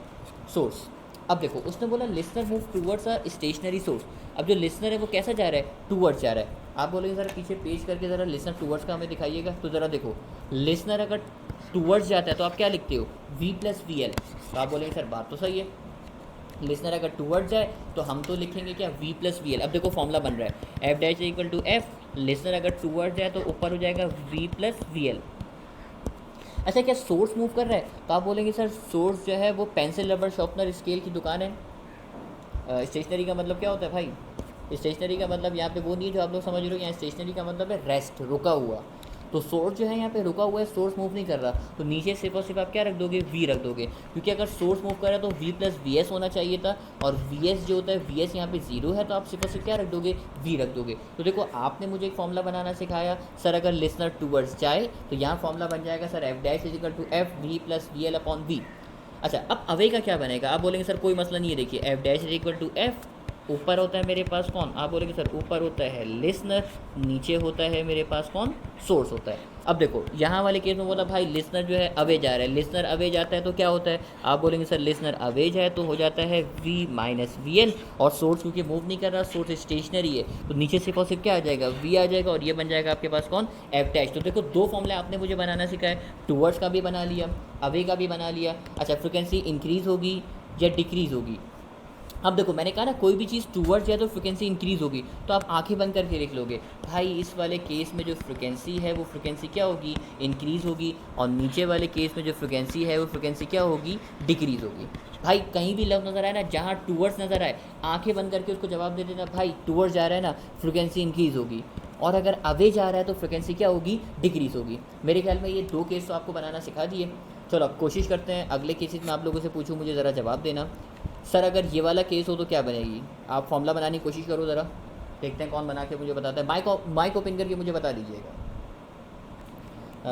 सोर्स। अब देखो उसने बोला listener move towards a stationary source. अब जो लिसनर है वो कैसा जा रहा है, टूवर्ड्स जा रहा है। आप बोलेंगे सर पीछे पेज करके ज़रा लिसनर टूवर्ड्स का हमें दिखाइएगा, तो ज़रा देखो लिसनर अगर टूवर्ड्स जाता है तो आप क्या लिखते हो, v प्लस वी एल। तो आप बोलेंगे सर बात तो सही है, लिसनर अगर टूवर्ड्स जाए तो हम तो लिखेंगे क्या, v प्लस वी एल। अब देखो फॉर्मूला बन रहा है F dash equal to F, listener अगर टूवर्ड्स जाए तो ऊपर हो जाएगा v प्लस वी एल। अच्छा, क्या सोर्स मूव कर रहा है, तो आप बोलेंगे सर सोर्स जो है वो पेंसिल रबर शार्पनर स्केल की दुकान है। स्टेशनरी का मतलब क्या होता है भाई, स्टेशनरी का मतलब यहाँ पे वो नहीं है जो आप लोग समझ रहे हो, यहाँ स्टेशनरी का मतलब है रेस्ट, रुका हुआ। तो सोर्स जो है यहाँ पे रुका हुआ है, सोर्स मूव नहीं कर रहा, तो नीचे सिर्फ और सिर्फ आप क्या रख दोगे, वी रख दोगे, क्योंकि अगर सोर्स मूव कर रहा है तो वी प्लस वी एस होना चाहिए था, और वी एस जो होता है वी एस यहाँ पे जीरो है, तो आप सिर्फ और सिर्फ क्या रख दोगे, वी रख दोगे। तो देखो आपने मुझे एक फॉर्मूला बनाना सिखाया सर, अगर लिसनर टूवर्ड्स जाए तो यहाँ फॉर्मूला बन जाएगा sir F dash is equal to F v plus v L upon v. अच्छा, अब अवे का क्या बनेगा, आप बोलेंगे सर कोई मसला नहीं है, देखिए F dash is equal to F, ऊपर होता है मेरे पास कौन, आप बोलेंगे सर ऊपर होता है लिसनर, नीचे होता है मेरे पास कौन, सोर्स होता है। अब देखो यहाँ वाले केस में बोला भाई लिसनर जो है अवे जा रहा है, लिसनर अवे जाता है तो क्या होता है, आप बोलेंगे सर लिसनर अवे जाए तो हो जाता है v माइनस वी एल, और सोर्स क्योंकि मूव नहीं कर रहा, सोर्स स्टेशनरी है, तो नीचे से पॉसिटिव क्या आ जाएगा, v आ जाएगा, और ये बन जाएगा आपके पास कौन, एफ डैश। तो देखो दो फॉर्मूले आपने मुझे बनाना सिखाया, टूवर्ड्स का भी बना लिया, अवे का भी बना लिया। अच्छा, फ्रिक्वेंसी इंक्रीज़ होगी या डिक्रीज़ होगी। अब देखो मैंने कहा ना कोई भी चीज़ टूवर्ड्स जाए तो फ्रिक्वेंसी इंक्रीज़ होगी, तो आप आंखें बंद करके लिख लोगे भाई इस वाले केस में जो फ्रिक्वेंसी है वो फ्रिक्वेंसी क्या होगी, इंक्रीज़ होगी, और नीचे वाले केस में जो फ्रिक्वेंसी है वो फ्रिक्वेंसी क्या होगी, डिक्रीज़ होगी। भाई कहीं भी लफ्ज़ नज़र आए ना जहाँ टूवर्ड्स नज़र आए, आंखें बंद करके उसको जवाब दे देना, भाई टूवर्ड्स जा रहा है ना फ्रिक्वेंसी इंक्रीज़ होगी, और अगर अवे जा रहा है तो फ्रिक्वेंसी क्या होगी, डिक्रीज़ होगी। मेरे ख्याल में ये दो केस तो आपको बनाना सिखा दिए। चलो अब कोशिश करते हैं अगले केसेस में आप लोगों से पूछूँ, मुझे ज़रा जवाब देना सर अगर ये वाला केस हो तो क्या बनेगी। आप फॉर्मूला बनाने की कोशिश करो ज़रा, देखते हैं कौन बना के मुझे बताता है। माइक ओपन करके मुझे बता दीजिएगा।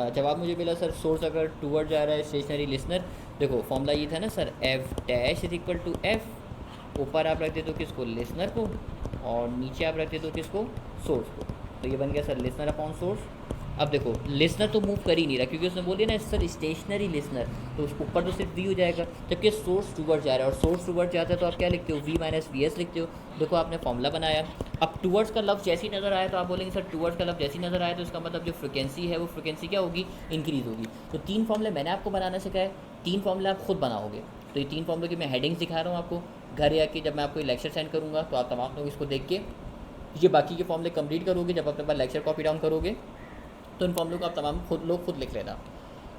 जवाब मुझे मिला सर सोर्स अगर टूवर्ड जा रहा है स्टेशनरी लिसनर। देखो फॉर्मूला ये था ना sir F dash is equal to F, ऊपर आप रख देते हो किसको, लिसनर को, और नीचे आप रख देते हो किसको, सोर्स को। तो ये बन गया सर लिसनर अपॉन सोर्स। अब देखो लिसनर तो मूव कर ही नहीं रहा क्योंकि उसने बोल दिया ना सर स्टेशनरी लिसनर, तो ऊपर तो सिर्फ वी हो जाएगा, जबकि सोर्स टूवर्ड जा रहा है, और सोर्स टूवर्ड जाता है तो आप क्या लिखते हो, वी माइनस वी एस लिखते हो। देखो आपने फॉर्मूला बनाया। अब टूवर्ड्स का लफ्ज़ जैसी नज़र आया तो आप बोलेंगे सर टूवर्ड्स का लफ्ज़ जैसी नज़र आया तो इसका मतलब जो फ्रिक्वेंसी है वो फ्रिक्वेंसी क्या होगी, इंक्रीज़ होगी। तो तीन फॉर्मूले मैंने आपको बनाना सिखाया, तीन फॉर्मूले आप खुद बनाओगे। तो ये तीन फॉर्मूले की मैं हेडिंग सिखा रहा हूँ आपको, घर आके जब मैं आपको लेक्चर सेंड करूँगा तो आप तमाम लोग इसको देख के ये बाकी के फॉर्मूले कंप्लीट करोगे जब अपने पास लेक्चर कॉपी डाउन करोगे तो इन फॉर्मूलों को आप तमाम खुद लिख लेना।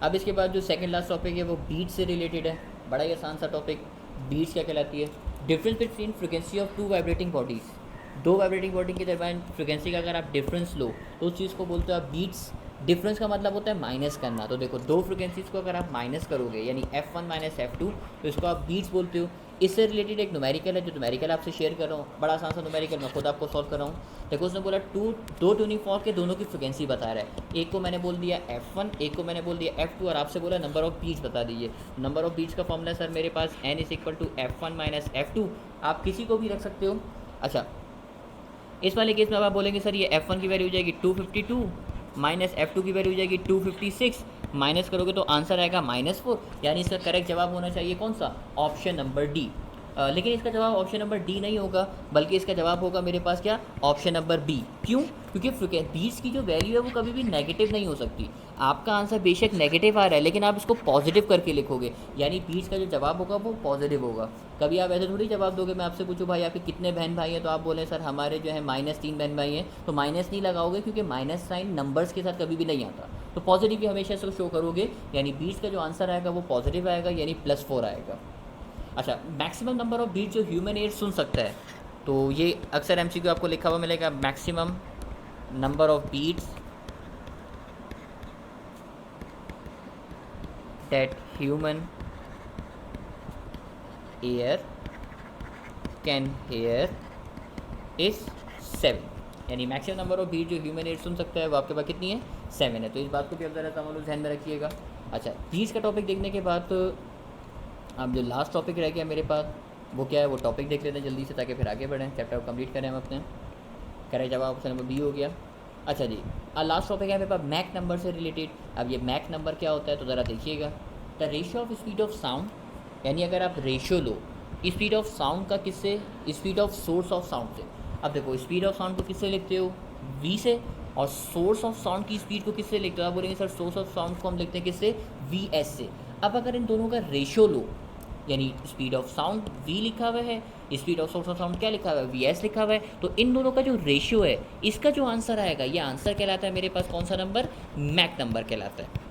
अब इसके बाद जो सेकंड लास्ट टॉपिक है वो बीट से रिलेटेड है, बड़ा ही आसान सा टॉपिक। बीट्स क्या कहलाती है? Difference between frequency of two vibrating bodies. दो वाइब्रेटिंग बॉडी के दरमियान फ्रिक्वेंसी का अगर आप डिफरेंस लो तो उस चीज़ को बोलते हो आप बीट्स। डिफरेंस का मतलब होता है माइनस करना। तो देखो दो फ्रिक्वेंसीज़ को अगर आप माइनस करोगे यानी F1 माइनस F2 तो इसको आप बीट्स बोलते हो। इससे रिलेटेड एक न्यूमेरिकल है जो न्यूमेरिकल आपसे शेयर कर रहा हूँ, बड़ा आसान सा न्यूमेरिकल, मैं खुद आपको सॉल्व कर रहा हूँ। देखो उसने बोला दो ट्यूनिंग फॉर्क के दोनों की फ्रिक्वेंसी बता रहा है। एक को मैंने बोल दिया F1, एक को मैंने बोल दिया F2 और आपसे बोला नंबर ऑफ बीट्स बता दीजिए। नंबर ऑफ बीट्स का फॉर्मूला सर मेरे पास n is equal to F1 minus F2। आप किसी को भी रख सकते हो। अच्छा, इस वाले केस में आप बोलेंगे सर ये F1 की वैल्यू हो जाएगी 252 माइनस F2 की वैल्यू हो जाएगी 256, माइनस करोगे तो आंसर आएगा -4। यानी इसका करेक्ट जवाब होना चाहिए कौन सा? Option number D. लेकिन इसका जवाब ऑप्शन नंबर डी नहीं होगा, बल्कि इसका जवाब होगा मेरे पास क्या? Option number B. क्यों? क्योंकि बीट्स की जो वैल्यू है वो कभी भी नेगेटिव नहीं हो सकती। आपका आंसर बेशक नेगेटिव आ रहा है लेकिन आप इसको पॉजिटिव करके लिखोगे, यानी बीट्स का जो जवाब होगा वो पॉजिटिव होगा। कभी आप ऐसे थोड़ी जवाब दोगे, मैं आपसे पूछूँ भाई आपके कितने बहन भाई हैं तो आप बोलें सर हमारे जो है -3 बहन भाई हैं, तो माइनस नहीं लगाओगे क्योंकि माइनस साइन नंबर्स के साथ कभी भी नहीं आता। तो पॉजिटिव ही हमेशा से शो करोगे, यानी बीट्स का जो आंसर आएगा वो पॉजिटिव आएगा, यानी +4 आएगा। अच्छा, मैक्सिमम नंबर ऑफ बीट्स जो ह्यूमन एयर सुन सकता है, तो ये अक्सर MCQ आपको लिखा हुआ मिलेगा, maximum number of beats that human ear can hear is 7। यानी मैक्सिमम नंबर ऑफ बीट जो ह्यूमन एयर सुन सकता है वो आपके पास कितनी है? 7 है। तो इस बात को भी आप ज़रा ध्यान में रखिएगा। अच्छा, बीट्स का टॉपिक देखने के बाद अब जो लास्ट टॉपिक रह गया मेरे पास वो क्या है, वो टॉपिक देख लेते हैं जल्दी से ताकि फिर आगे बढ़ें, चैप्टर को कंप्लीट करें हम अपने। करें जवाब ऑप्शन नंबर बी हो गया। अच्छा जी, लास्ट टॉपिक है मेरे पास मैक नंबर से रिलेटेड। अब ये मैक नंबर क्या होता है तो ज़रा देखिएगा। The ratio of speed of sound, यानी अगर आप ratio low speed of sound का किससे? Speed of source of sound से। अब देखो स्पीड ऑफ साउंड को किससे लिखते हो? v से। और सोर्स ऑफ साउंड की स्पीड को किससे लिखते हो? आप बोलेंगे सर सोर्स ऑफ साउंड को हम लिखते हैं किससे? vs से। अब अगर इन दोनों का रेशियो लो, यानी स्पीड ऑफ साउंड v लिखा हुआ है, speed of source of sound क्या लिखा हुआ है? vs लिखा हुआ है, तो इन दोनों का जो रेशियो है इसका जो आंसर आएगा, ये आंसर कहलाता है मेरे पास कौन सा नंबर? मैक नंबर कहलाता है।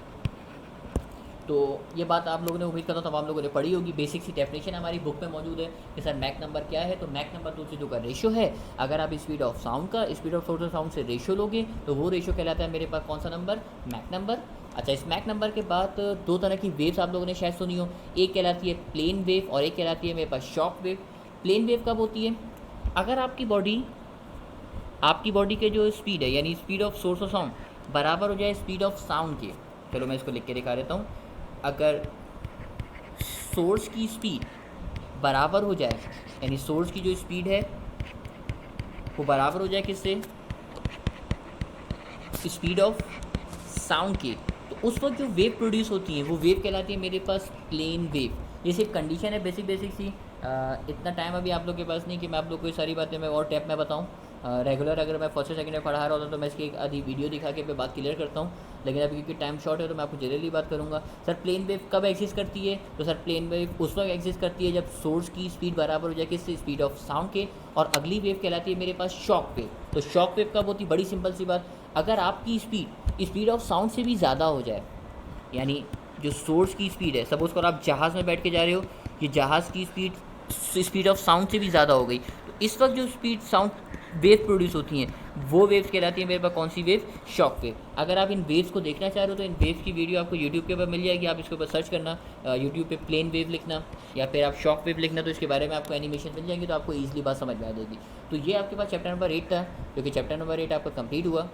तो ये बात आप लोगों ने, उम्मीद करता हूँ तमाम लोगों ने पढ़ी होगी। बेसिक सी डेफिनेशन हमारी बुक में मौजूद है कि सर मैक नंबर क्या है। तो मैक नंबर दो चीज़ों का रेशियो है। अगर आप स्पीड ऑफ साउंड का speed of source of sound से रेशियो लोगे तो वो रेशियो कहलाता है मेरे पास कौन सा नंबर? Mach number. अच्छा, इस मैक नंबर के बाद दो तरह की वेव्स आप लोगों ने शायद सुनी हो, एक कहलाती है प्लेन वेव और एक कहलाती है मेरे पास शॉक वेव। प्लेन वेव कब होती है? अगर आपकी बॉडी के जो स्पीड है यानी speed of source of sound बराबर हो जाए स्पीड ऑफ साउंड के। चलो मैं इसको लिख के दिखा देता हूँ। अगर सोर्स की स्पीड बराबर हो जाए, यानी सोर्स की जो स्पीड है वो बराबर हो जाए किससे? स्पीड ऑफ साउंड के, तो उस वक्त जो वेव प्रोड्यूस होती है वो वेव कहलाती है मेरे पास प्लेन वेव। ये सिर्फ कंडीशन है बेसिक सी। इतना टाइम अभी आप लोग के पास नहीं कि मैं आप लोग को ये सारी बातें मैं और टैप में बताऊँ। रेगुलर अगर मैं फर्स्ट सेकंड में पढ़ा रहा होता तो मैं इसकी एक आधी वीडियो दिखा के मैं बात क्लियर करता हूँ, लेकिन अभी क्योंकि टाइम शॉर्ट है तो मैं आपको जनरली बात करूँगा। सर प्लेन वेव कब एग्जिस्ट करती है? तो सर प्लेन वेव उस वक्त एग्जिस्ट करती है जब सोर्स की स्पीड बराबर हो जाए किससे? स्पीड ऑफ साउंड के। और अगली वेव कहलाती है मेरे पास शॉक वेव। तो शॉक वेव कब होती? बड़ी सिंपल सी बात, अगर आपकी स्पीड ऑफ साउंड से भी ज़्यादा हो जाए, यानी जो सोर्स की स्पीड है, सपोज करो आप जहाज़ में बैठ के जा रहे हो, ये जहाज़ की स्पीड ऑफ साउंड से भी ज़्यादा हो गई, तो इस वक्त जो स्पीड साउंड वेव प्रोड्यूस होती हैं वो वेव्स कहलाती है मेरे पास कौन सी वेव? Shock wave. अगर आप इन वेव्स को देखना चाह रहे हो तो इन वेव्स की वीडियो आपको यूट्यूब के ऊपर मिल जाएगी। आप इसके ऊपर सर्च करना, यूट्यूब पे प्लेन वेव लिखना या फिर आप शॉक वेव लिखना, तो इसके बारे में आपको एनिमेशन मिल जाएंगे, तो आपको ईजिली बात समझ में आ जाएगी। तो ये आपके पास चैप्टर नंबर 8 था, जो कि चैप्टर नंबर 8 आपका कंप्लीट हुआ।